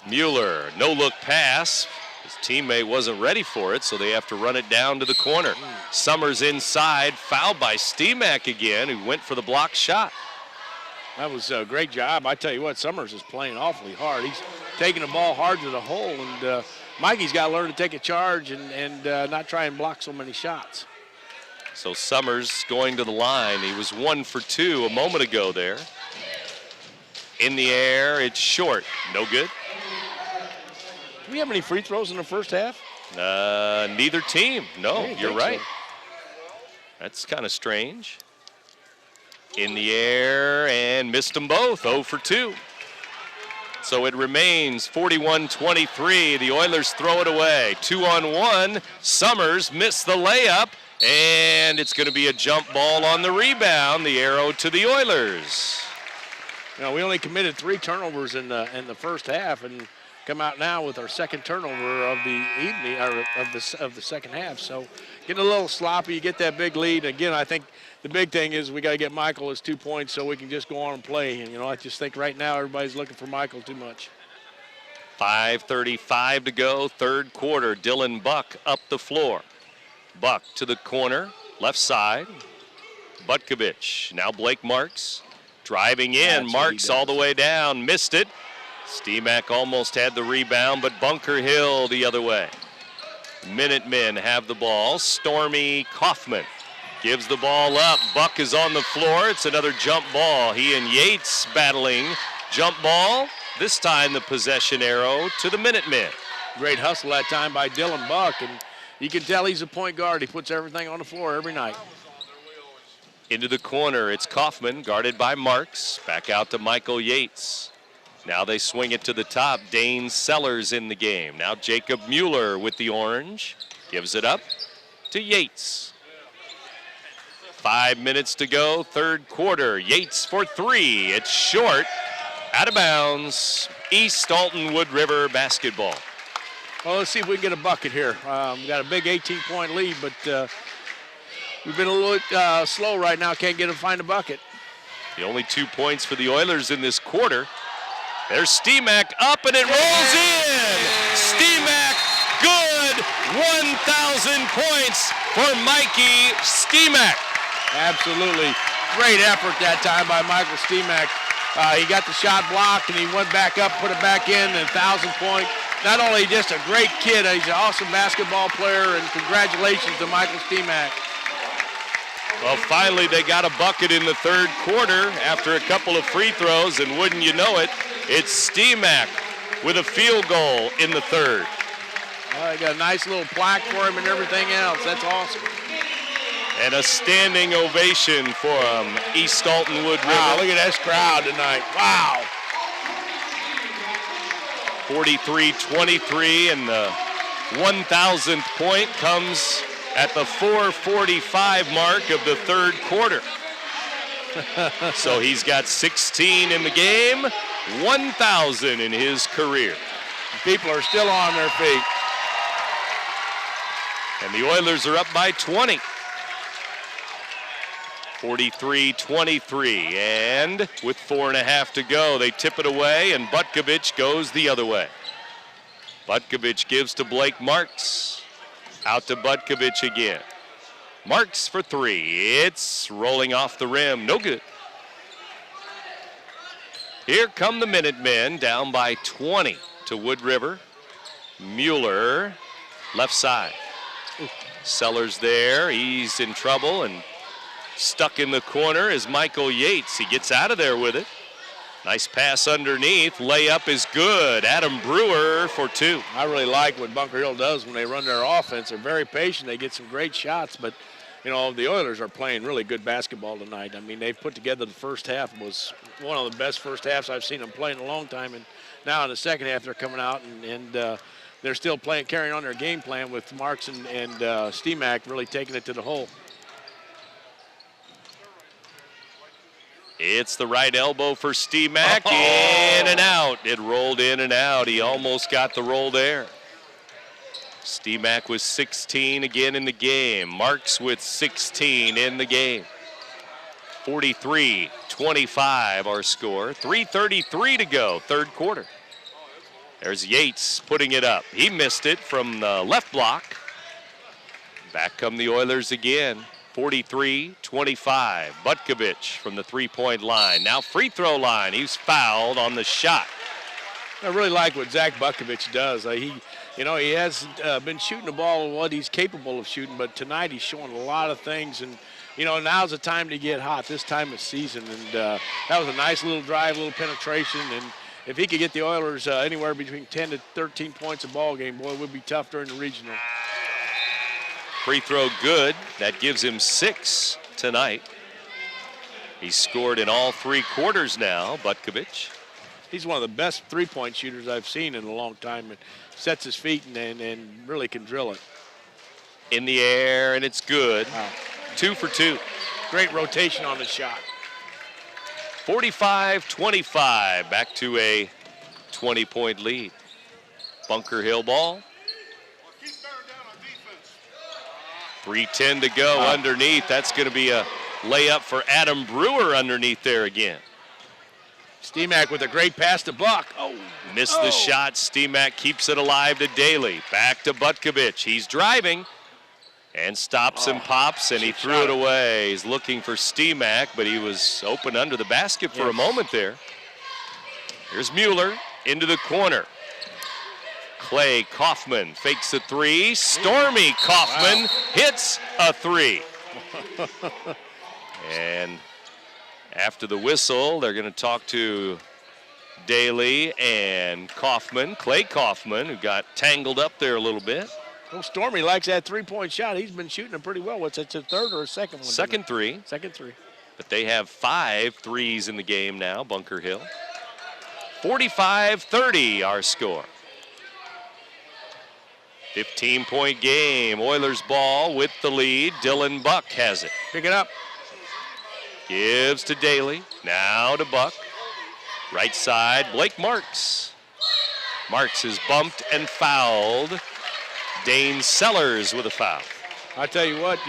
Mueller, no-look pass. His teammate wasn't ready for it, so they have to run it down to the corner. Summers inside, fouled by Steemack again, who went for the block shot. That was a great job. I tell you what, Summers is playing awfully hard. He's taking the ball hard to the hole, and Mikey's got to learn to take a charge and not try and block so many shots. So Summers going to the line. He was 1 for 2 a moment ago there. In the air, it's short. No good. Do we have any free throws in the first half? Neither team. No, you're right. So. That's kind of strange. In the air and missed them both. 0 for 2. So it remains 41-23. The Oilers throw it away. 2-on-1. Summers missed the layup, and it's going to be a jump ball on the rebound. The arrow to the Oilers. You know, we only committed 3 turnovers in the first half, and come out now with our second turnover of the evening, or of the second half. So getting a little sloppy. You get that big lead. Again, I think the big thing is we got to get Michael his 2 points so we can just go on and play. And, you know, I just think right now everybody's looking for Michael too much. 5:35 to go, third quarter. Dylan Buck up the floor. Buck to the corner, left side. Butkovich, now Blake Marks. Driving in, Marks all the way down, missed it. Steemack almost had the rebound, but Bunker Hill the other way. Minutemen have the ball. Stormy Kaufman gives the ball up. Buck is on the floor. It's another jump ball. He and Yates battling. Jump ball. This time the possession arrow to the Minutemen. Great hustle that time by Dylan Buck, and you can tell he's a point guard. He puts everything on the floor every night. Into the corner, it's Kaufman, guarded by Marks. Back out to Michael Yates. Now they swing it to the top. Dane Sellers in the game. Now Jacob Mueller with the orange. Gives it up to Yates. 5 minutes to go, third quarter. Yates for 3. It's short. Out of bounds. East Alton-Wood River basketball. Well, let's see if we can get a bucket here. We got a big 18-point lead, but we've been a little slow right now. Can't find a bucket. The only 2 points for the Oilers in this quarter. There's Steemack up, and it rolls in. Steemack, good. 1,000 points for Mikey Steemack. Absolutely. Great effort that time by Michael Steemack. He got the shot blocked, and he went back up, put it back in, and 1,000 point. Not only just a great kid, he's an awesome basketball player, and congratulations to Michael Steemack. Well, finally they got a bucket in the third quarter after a couple of free throws, and wouldn't you know it, it's Steemack with a field goal in the third. Well, they got a nice little plaque for him and everything else. That's awesome. And a standing ovation for East Alton-Wood River. Wow, look at this crowd tonight. Wow. 43-23, and the 1,000th point comes at the 4:45 mark of the third quarter. So he's got 16 in the game, 1,000 in his career. People are still on their feet. And the Oilers are up by 20. 43-23, and with 4.5 to go, they tip it away, and Butkovich goes the other way. Butkovich gives to Blake Marks. Out to Butkovich again. Marks for 3. It's rolling off the rim. No good. Here come the Minutemen, down by 20 to Wood River. Mueller, left side. Sellers there. He's in trouble, and stuck in the corner is Michael Yates. He gets out of there with it. Nice pass underneath. Layup is good. Adam Brewer for 2. I really like what Bunker Hill does when they run their offense. They're very patient. They get some great shots, but you know, the Oilers are playing really good basketball tonight. I mean, they've put together the first half. Was one of the best first halves I've seen them play in a long time, and now in the second half they're coming out and they're still carrying on their game plan with Marks and Steemack really taking it to the hole. It's the right elbow for Steemack. In and out. It rolled in and out. He almost got the roll there. Steemack with 16 again in the game. Marks with 16 in the game. 43-25 our score. 3:33 to go, third quarter. There's Yates putting it up. He missed it from the left block. Back come the Oilers again. 43-25. Butkovich from the three-point line. Now free throw line. He's fouled on the shot. I really like what Zach Bukovich does. He hasn't been shooting the ball what he's capable of shooting, but tonight he's showing a lot of things. And, now's the time to get hot, this time of season. And that was a nice little drive, little penetration. And if he could get the Oilers anywhere between 10 to 13 points a ball game, boy, it would be tough during the regional. Free throw good. That gives him 6 tonight. He's scored in all 3 quarters now, Butkovich. He's one of the best three-point shooters I've seen in a long time. And sets his feet and really can drill it. In the air, and it's good. Wow. 2 for 2. Great rotation on the shot. 45-25, back to a 20-point lead. Bunker Hill ball. 3:10 to go underneath. That's going to be a layup for Adam Brewer underneath there again. Stemack with a great pass to Buck. Missed the shot. Stemack keeps it alive to Daly. Back to Butkovich. He's driving and stops and pops, and he threw it away. He's looking for Stemack, but he was open under the basket for a moment there. Here's Mueller into the corner. Clay Kaufman fakes a 3. Stormy Kaufman hits a 3. And after the whistle, they're going to talk to Daly and Kaufman, Clay Kaufman, who got tangled up there a little bit. Well, Stormy likes that three-point shot. He's been shooting it pretty well. What's it, a third or a second one? Second 3. Second 3. But they have 5 threes in the game now, Bunker Hill. 45-30 our score. 15-point game. Oilers ball with the lead. Dylan Buck has it. Pick it up. Gives to Daly. Now to Buck. Right side, Blake Marks. Marks is bumped and fouled. Dane Sellers with a foul. I tell you what,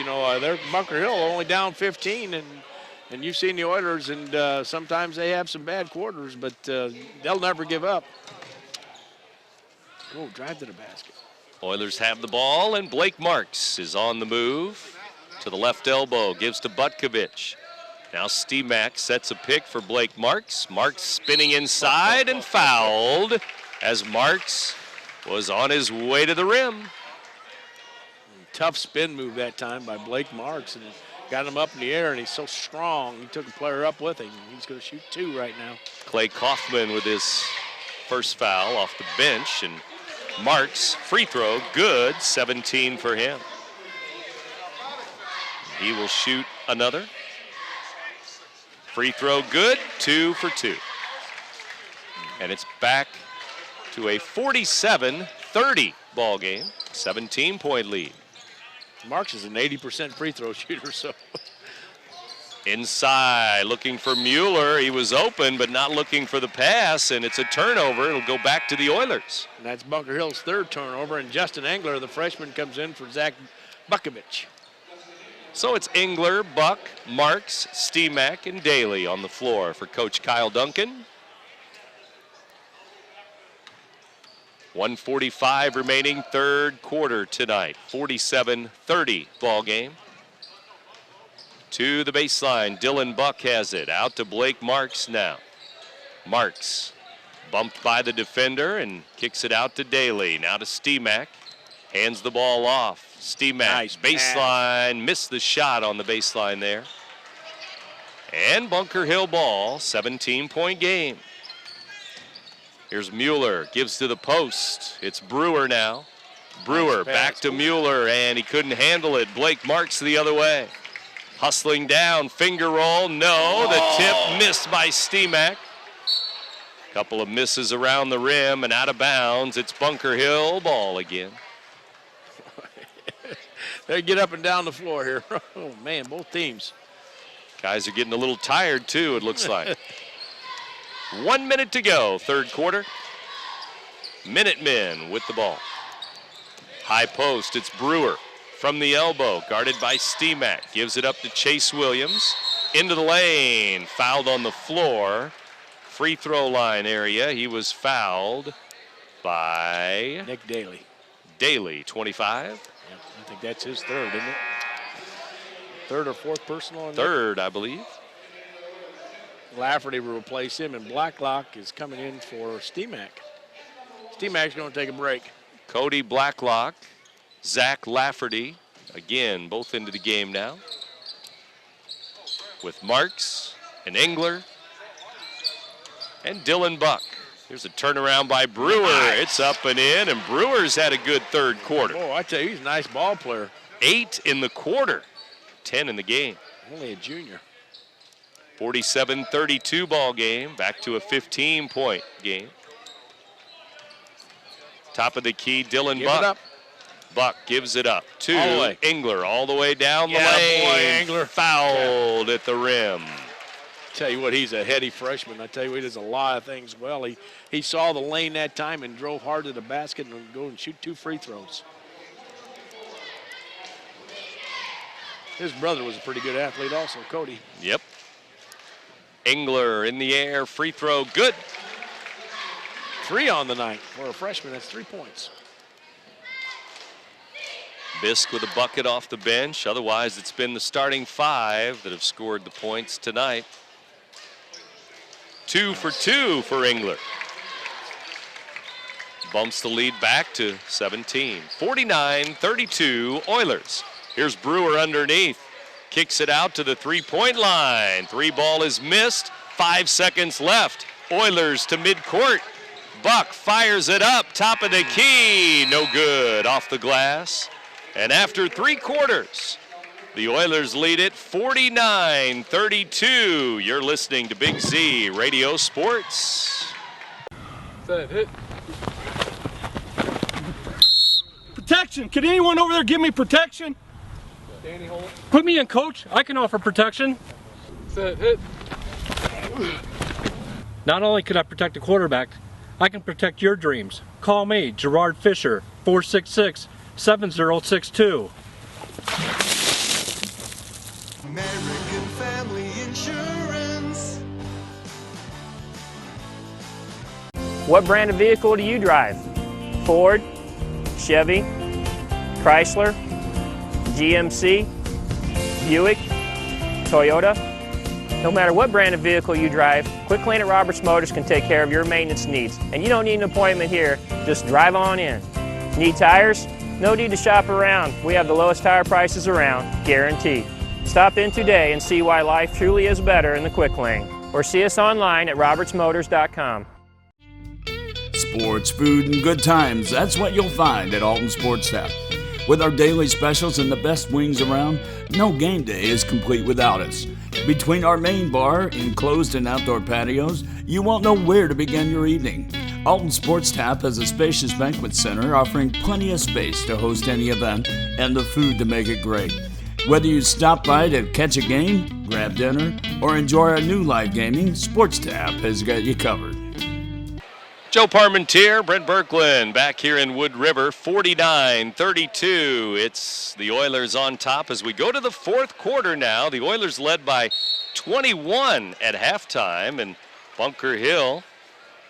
they're Bunker Hill only down 15, and you've seen the Oilers, and sometimes they have some bad quarters, but they'll never give up. Go drive to the basket. Oilers have the ball, and Blake Marks is on the move to the left elbow, gives to Butkovich. Now Stemack sets a pick for Blake Marks. Marks spinning inside and fouled as Marks was on his way to the rim. Tough spin move that time by Blake Marks, and got him up in the air, and he's so strong. He took a player up with him. He's going to shoot 2 right now. Clay Kaufman with his first foul off the bench, and Marks, free throw, good, 17 for him. He will shoot another. Free throw good, 2 for 2. And it's back to a 47-30 ball game, 17-point lead. Marks is an 80% free throw shooter, so. Inside, looking for Mueller. He was open, but not looking for the pass, and it's a turnover. It'll go back to the Oilers. And that's Bunker Hill's 3rd turnover, and Justin Engler, the freshman, comes in for Zach Bukovich. So it's Engler, Buck, Marks, Stemack, and Daly on the floor for Coach Kyle Duncan. 1:45 remaining, 3rd quarter tonight. 47-30 ball game. To the baseline, Dylan Buck has it. Out to Blake Marks now. Marks bumped by the defender and kicks it out to Daly. Now to Stemack. Hands the ball off. Stemack, nice baseline, missed the shot on the baseline there. And Bunker Hill ball, 17-point game. Here's Mueller, gives to the post. It's Brewer now. Brewer back to Mueller, and he couldn't handle it. Blake Marks the other way. Hustling down, finger roll, no. The tip missed by Stemack. Couple of misses around the rim and out of bounds. It's Bunker Hill ball again. They get up and down the floor here. Oh, man, both teams. Guys are getting a little tired, too, it looks like. 1 minute to go, 3rd quarter. Minutemen with the ball. High post, it's Brewer from the elbow, guarded by Stemack. Gives it up to Chase Williams. Into the lane, fouled on the floor. Free throw line area, he was fouled by Nick Daly. Daly, 25. I think that's his 3rd, isn't it? 3rd or 4th personal? On 3rd, I believe. Lafferty will replace him, and Blacklock is coming in for Stemack. T-Mac's going to take a break. Cody Blacklock, Zach Lafferty, again, both into the game now. With Marks and Engler and Dylan Buck. Here's a turnaround by Brewer. Nice. It's up and in, and Brewer's had a good third quarter. Oh, I tell you, he's a nice ball player. 8 in the quarter, 10 in the game. Only a junior. 47-32 ball game, back to a 15-point game. Top of the key, Dylan Buck. Buck gives it up to Engler all the way down the lane. Boy, Engler. Fouled at the rim. Tell you what, he's a heady freshman. I tell you, he does a lot of things well. He saw the lane that time and drove hard to the basket and go and shoot 2 free throws. His brother was a pretty good athlete also, Cody. Yep. Engler in the air, free throw, good. 3 on the night. For a freshman, that's 3 points. Bisk with a bucket off the bench. Otherwise, it's been the starting 5 that have scored the points tonight. 2 for 2 for Engler. Bumps the lead back to 17. 49-32 Oilers. Here's Brewer underneath. Kicks it out to the three-point line. 3 ball is missed. 5 seconds left. Oilers to midcourt. Buck fires it up. Top of the key. No good. Off the glass. And after 3 quarters, the Oilers lead it 49-32. You're listening to Big Z Radio Sports. Set, hit. Protection. Can anyone over there give me protection? Danny Holt. Put me in, coach. I can offer protection. Set, hit. Not only can I protect the quarterback, I can protect your dreams. Call me, Gerard Fisher, 466-7062. American Family Insurance. What brand of vehicle do you drive? Ford, Chevy, Chrysler, GMC, Buick, Toyota? No matter what brand of vehicle you drive, Quick Lane at Roberts Motors can take care of your maintenance needs. And you don't need an appointment here, just drive on in. Need tires? No need to shop around. We have the lowest tire prices around, guaranteed. Stop in today and see why life truly is better in the Quick Lane. Or see us online at RiverBender.com. Sports, food, and good times, that's what you'll find at Alton Sports Tap. With our daily specials and the best wings around, no game day is complete without us. Between our main bar, enclosed and outdoor patios, you won't know where to begin your evening. Alton Sports Tap has a spacious banquet center offering plenty of space to host any event and the food to make it great. Whether you stop by to catch a game, grab dinner, or enjoy our new live gaming, Sports Tap has got you covered. Joe Parmentier, Brent Berkland back here in Wood River, 49-32. It's the Oilers on top as we go to the 4th quarter now. The Oilers led by 21 at halftime, and Bunker Hill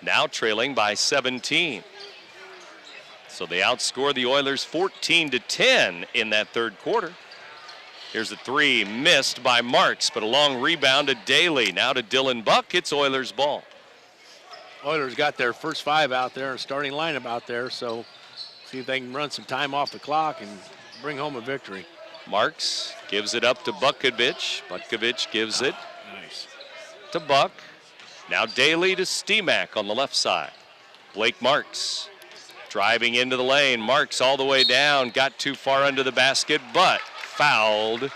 now trailing by 17. So they outscore the Oilers 14-10 in that 3rd quarter. Here's a 3 missed by Marks, but a long rebound to Daly. Now to Dylan Buck. It's Oilers ball. Oilers got their first 5 out there, starting lineup out there, so see if they can run some time off the clock and bring home a victory. Marks gives it up to Butkovich. Butkovich gives it to Buck. Now Daly to Steemack on the left side. Blake Marks driving into the lane. Marks all the way down, got too far under the basket, but fouled.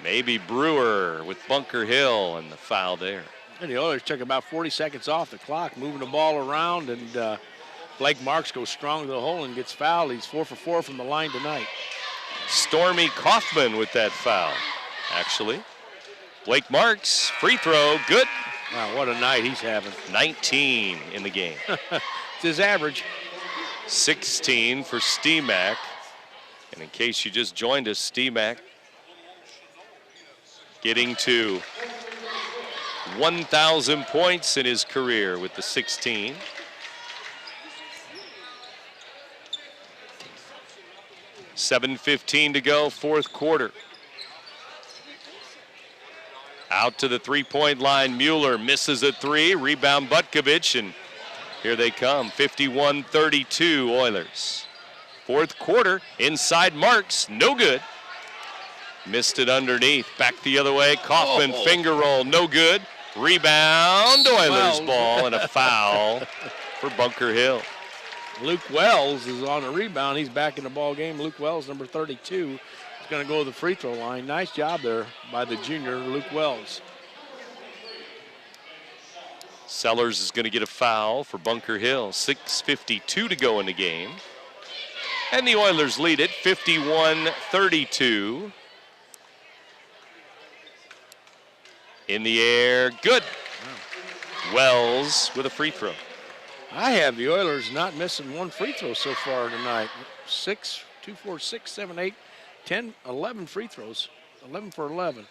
Maybe Brewer with Bunker Hill and the foul there. And the Oilers took about 40 seconds off the clock, moving the ball around, and Blake Marks goes strong to the hole and gets fouled. He's 4 for 4 from the line tonight. Stormy Kaufman with that foul, actually. Blake Marks, free throw, good. Wow, what a night he's having. 19 in the game. It's his average. 16 for Steemack. And in case you just joined us, Steemack getting to 1,000 points in his career with the 16. $7:15 to go, 4th quarter. Out to the 3-point line, Mueller misses a 3, rebound Butkovich, and Here they come, 51-32 Oilers. Fourth quarter, inside Marks, no good. Missed it underneath, back the other way, Kaufman finger roll, no good. Rebound, Oilers ball, and a foul for Bunker Hill. Luke Wells is on a rebound. He's back in the ball game. Luke Wells, number 32, is going to go to the free throw line. Nice job there by the junior, Luke Wells. Sellers is going to get a foul for Bunker Hill. 6:52 to go in the game. And the Oilers lead it 51-32. In the air, good. Wells with a free throw. I have the Oilers not missing one free throw so far tonight. 6, 2, 4, 6, 7, 8, 10, 11 free throws. 11 for 11.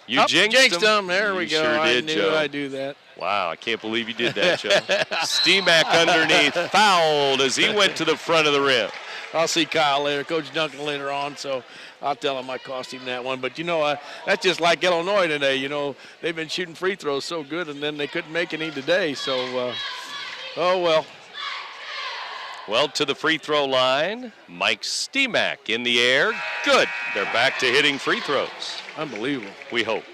You jinxed them. There we go. Sure did, I knew Joe. I'd do that. Wow, I can't believe you did that, Joe. Steamack underneath, fouled as he went to the front of the rim. I'll see Kyle later, Coach Duncan later on, so I'll tell him I cost him that one. But, that's just like Illinois today. They've been shooting free throws so good, and then they couldn't make any today. So, oh, well. Well, to the free throw line, Mike Steamack in the air. Good. They're back to hitting free throws. Unbelievable. We hope.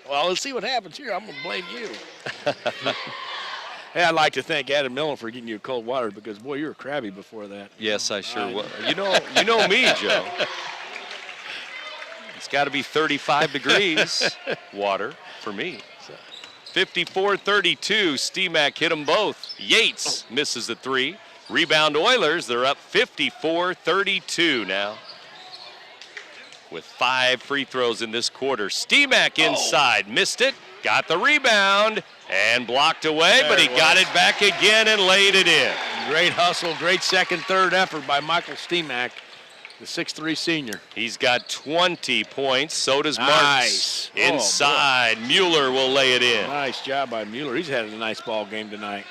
Well, let's see what happens here. I'm going to blame you. Hey, I'd like to thank Adam Millen for getting you cold water because, boy, you were crabby before that. Yes, I sure was. You know me, Joe. It's got to be 35 degrees water for me. 54-32, Steamack hit them both. Yates misses the three. Rebound Oilers, they're up 54-32 now. With 5 free throws in this quarter. Steamack inside, missed it, got the rebound, and blocked away, but he got it back again and laid it in. Great hustle, great second, third effort by Michael Steamack, the 6'3 senior. He's got 20 points, so does Marks. Inside, Mueller will lay it in. Nice job by Mueller. He's had a nice ball game tonight.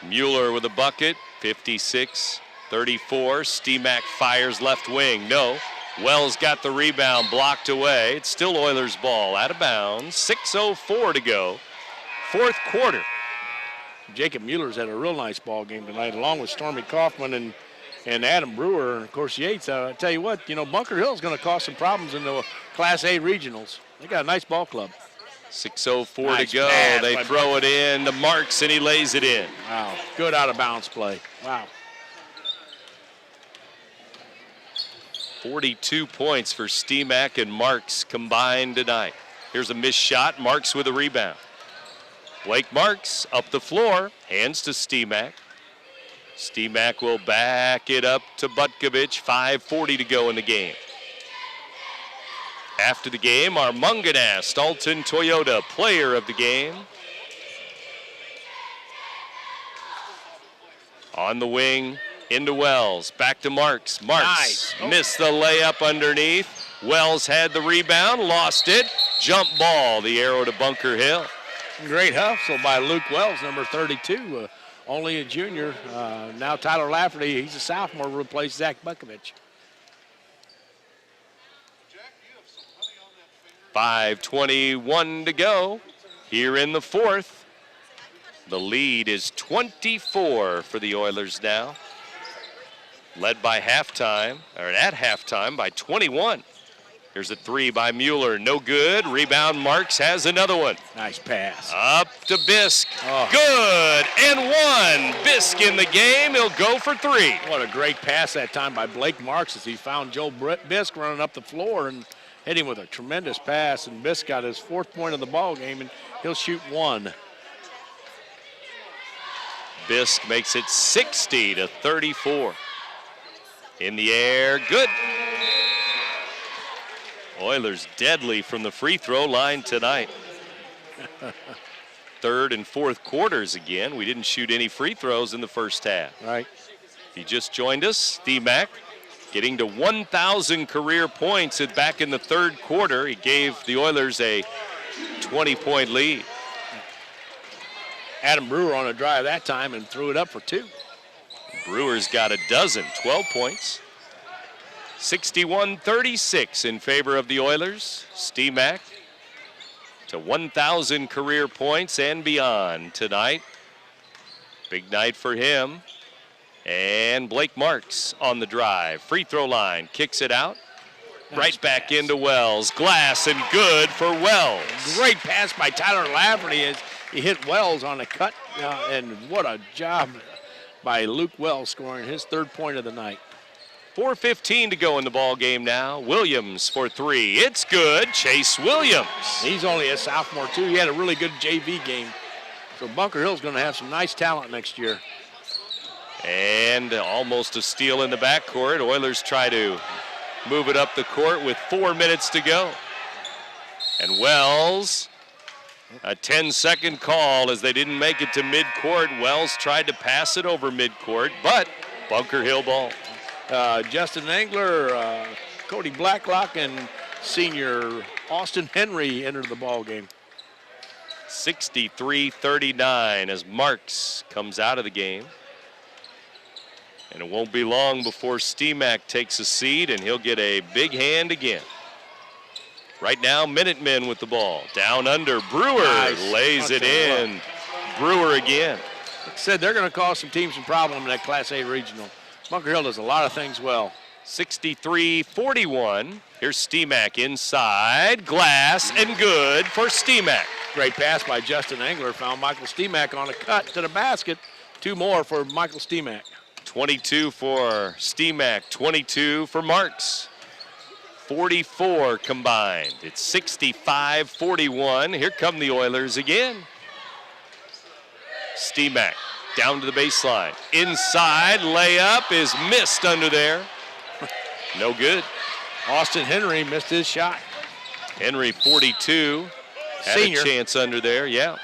Mueller with a bucket, 56-34. Steamack fires left wing, no. Wells got the rebound, blocked away. It's still Oilers ball, out of bounds. 6:04 to go, fourth quarter. Jacob Mueller's had a real nice ball game tonight, along with Stormy Kaufman and Adam Brewer, and of course Yates. I tell you what, Bunker Hill's going to cause some problems in the Class A regionals. They got a nice ball club. 6:04 nice to go. They throw it in to Marks, and he lays it in. Wow, good out of bounds play. Wow. 42 points for Steamack and Marks combined tonight. Here's a missed shot. Marks with a rebound. Blake Marks up the floor, hands to Steamack. Steamack will back it up to Butkovich. 5:40 to go in the game. After the game, our Munganast Alton Toyota player of the game. On the wing, into Wells, back to Marks. Marks missed the layup underneath. Wells had the rebound, lost it. Jump ball, the arrow to Bunker Hill. Great hustle by Luke Wells, number 32. Only a junior. Now Tyler Lafferty, he's a sophomore, replaced Zach Butkovich. 5:21 to go here in the fourth. The lead is 24 for the Oilers now. Led by halftime, or at halftime by 21. Here's a three by Mueller, no good. Rebound, Marks has another one. Nice pass. Up to Bisk, good, and one. Bisk in the game, he'll go for 3. What a great pass that time by Blake Marks as he found Joe Bisk running up the floor and hit him with a tremendous pass, and Bisk got his 4th point of the ball game, and he'll shoot 1. Bisk makes it 60-34. In the air, good. Oilers deadly from the free throw line tonight. Third and fourth quarters again. We didn't shoot any free throws in the first half. Right. If you just joined us, Steamack getting to 1,000 career points back in the third quarter. He gave the Oilers a 20-point lead. Adam Brewer on a drive that time and threw it up for 2. Brewer's got a dozen, 12 points. 61-36 in favor of the Oilers. Steamack to 1,000 career points and beyond tonight. Big night for him. And Blake Marks on the drive. Free throw line, kicks it out. Right back into Wells. Glass and good for Wells. Great pass by Tyler Lafferty as he hit Wells on a cut. And what a job by Luke Wells scoring his 3rd point of the night. 4:15 to go in the ball game now. Williams for 3. It's good. Chase Williams. He's only a sophomore, too. He had a really good JV game. So Bunker Hill's going to have some nice talent next year. And almost a steal in the backcourt. Oilers try to move it up the court with 4 minutes to go. And Wells, a 10-second call as they didn't make it to midcourt. Wells tried to pass it over midcourt, but Bunker Hill ball. Justin Engler, Cody Blacklock, and senior Austin Henry entered the ball game. 63-39 as Marks comes out of the game. And it won't be long before Steemack takes a seat, and he'll get a big hand again. Right now, Minutemen with the ball. Down under, Brewer lays it in. Brewer again. Like I said, they're going to cause some teams some problem in that Class A regional. Bunker Hill does a lot of things well. 63-41. Here's Steemack inside. Glass and good for Steemack. Great pass by Justin Engler. Found Michael Steemack on a cut to the basket. 2 more for Michael Steemack. 22 for Steemack, 22 for Marks. 44 combined. It's 65-41. Here come the Oilers again. Steemack down to the baseline. Inside, layup is missed under there. No good. Austin Henry missed his shot. Henry, 42. Had Senior. a chance under there, yeah.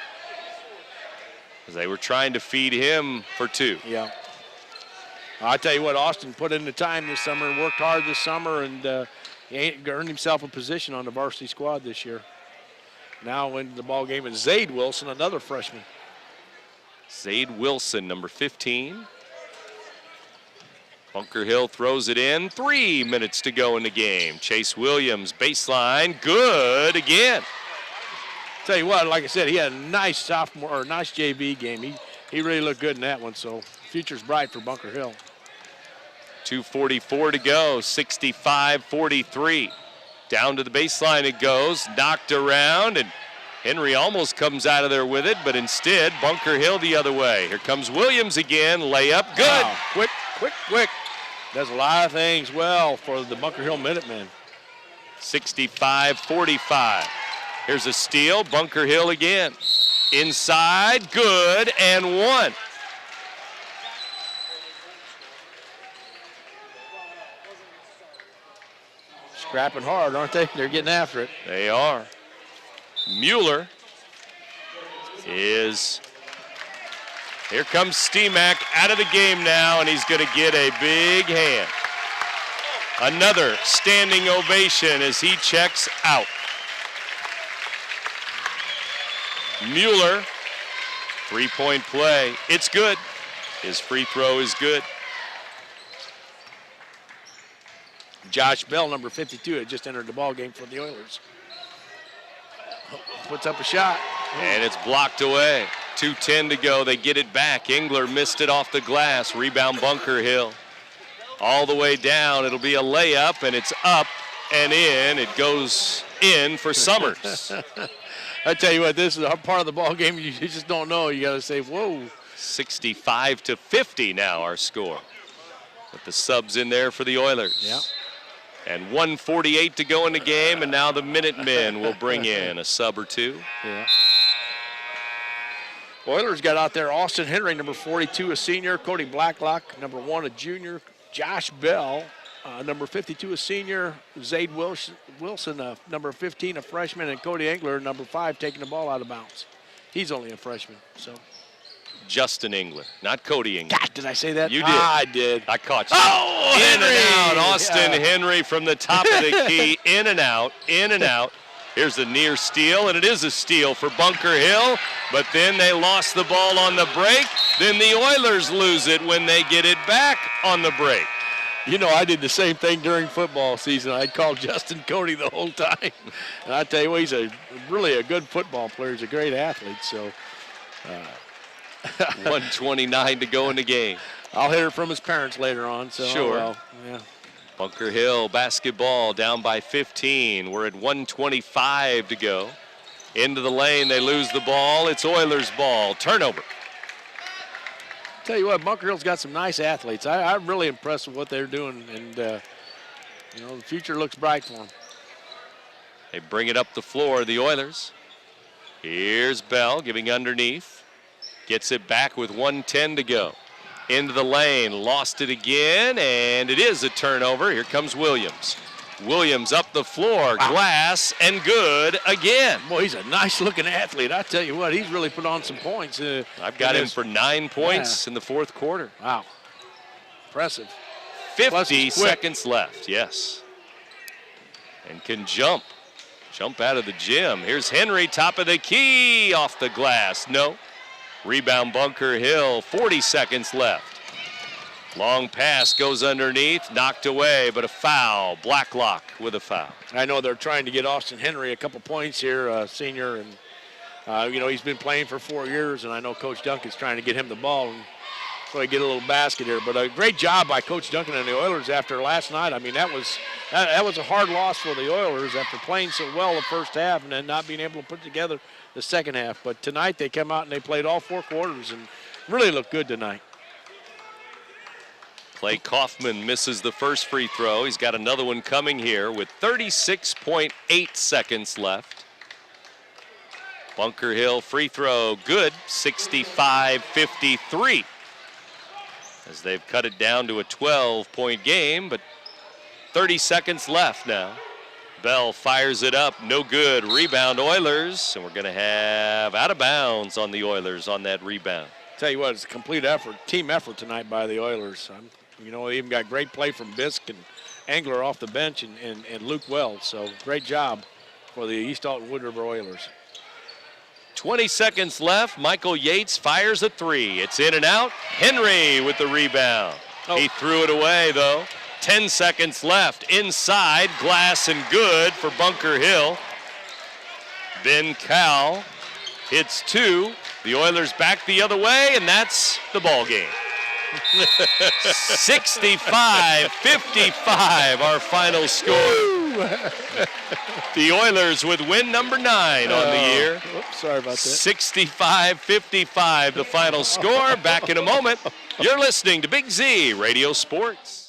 As they were trying to feed him for 2. Yeah. I tell you what, Austin put in the time this summer and worked hard this summer, and he earned himself a position on the varsity squad this year. Now into the ball game is Zade Wilson, another freshman. Zade Wilson, number 15. Bunker Hill throws it in. 3 minutes to go in the game. Chase Williams, baseline, good again. Tell you what, like I said, he had a nice sophomore or nice JV game. He really looked good in that one, so future's bright for Bunker Hill. 2:44 to go, 65-43. Down to the baseline it goes, knocked around, and Henry almost comes out of there with it, but instead Bunker Hill the other way. Here comes Williams again, layup, good. Wow. Quick. Does a lot of things well for the Bunker Hill Minutemen. 65-45. Here's a steal, Bunker Hill again. Inside, good, and 1. Scrapping hard, aren't they? They're getting after it. They are. Mueller is, here comes Steemack out of the game now, and he's going to get a big hand. Another standing ovation as he checks out. Mueller, 3-point play. It's good. His free throw is good. Josh Bell, number 52, had just entered the ball game for the Oilers. Puts up a shot. And it's blocked away. 2:10 to go. They get it back. Engler missed it off the glass. Rebound Bunker Hill. All the way down. It'll be a layup, and it's up and in. It goes in for Summers. I tell you what, this is a part of the ball game you just don't know. You got to say, whoa. 65-50 now our score. With the subs in there for the Oilers. Yeah. And 1:48 to go in the game, and now the Minutemen will bring in a sub or 2. Yeah. Oilers got out there Austin Henry, number 42, a senior. Cody Blacklock, number 1, a junior. Josh Bell, number 52, a senior. Zade Wilson, number 15, a freshman. And Cody Engler, number 5, taking the ball out of bounds. He's only a freshman, so. Justin Engler, not Cody Engler. God, did I say that? You did. I did. I caught you. Oh, in Henry. and out. Austin Henry from the top of the key. In and out. In and out. Here's the near steal, and it is a steal for Bunker Hill. But then they lost the ball on the break. Then the Oilers lose it when they get it back on the break. You know, I did the same thing during football season. I called Justin Cody the whole time. And I tell you what, he's really a good football player. He's a great athlete. So 1:29 to go in the game. I'll hear it from his parents later on. So Sure. well, yeah. Bunker Hill basketball down by 15. We're at 1:25 to go. Into the lane, they lose the ball. It's Oilers ball. Turnover. Tell you what, Bunker Hill's got some nice athletes. I'm really impressed with what they're doing, and the future looks bright for them. They bring it up the floor, the Oilers. Here's Bell giving underneath. Gets it back with 1:10 to go. Into the lane, lost it again, and it is a turnover. Here comes Williams. Williams up the floor, glass, and good again. Boy, he's a nice-looking athlete. I tell you what, he's really put on some points. I've got him for 9 points in the fourth quarter. Wow. Impressive. 50 seconds left, yes. And can jump out of the gym. Here's Henry, top of the key, off the glass. No. Rebound Bunker Hill, 40 seconds left. Long pass goes underneath, knocked away, but a foul. Blacklock with a foul. I know they're trying to get Austin Henry a couple points here, senior, and he's been playing for 4 years, and I know Coach Duncan's trying to get him the ball and so he get a little basket here. But a great job by Coach Duncan and the Oilers after last night. I mean, that was a hard loss for the Oilers after playing so well the first half and then not being able to put together the second half. But tonight they come out and they played all 4 quarters and really looked good tonight. Clay Kaufman misses the first free throw. He's got another one coming here with 36.8 seconds left. Bunker Hill free throw good, 65-53. As they've cut it down to a 12-point game, but 30 seconds left now. Bell fires it up, no good. Rebound Oilers, and we're going to have out of bounds on the Oilers on that rebound. Tell you what, it's a complete effort, team effort tonight by the Oilers. They even got great play from Bisk and Angler off the bench and Luke Wells. So great job for the East Alton-Wood River Oilers. 20 seconds left. Michael Yates fires a three. It's in and out. Henry with the rebound. He threw it away, though. 10 seconds left. Inside, glass and good for Bunker Hill. Ben Cowell hits 2. The Oilers back the other way, and that's the ball game. 65-55, our final score. The Oilers with win number 9 on the year. Oops, sorry about that. 65-55, the final score. Back in a moment. You're listening to Big Z Radio Sports.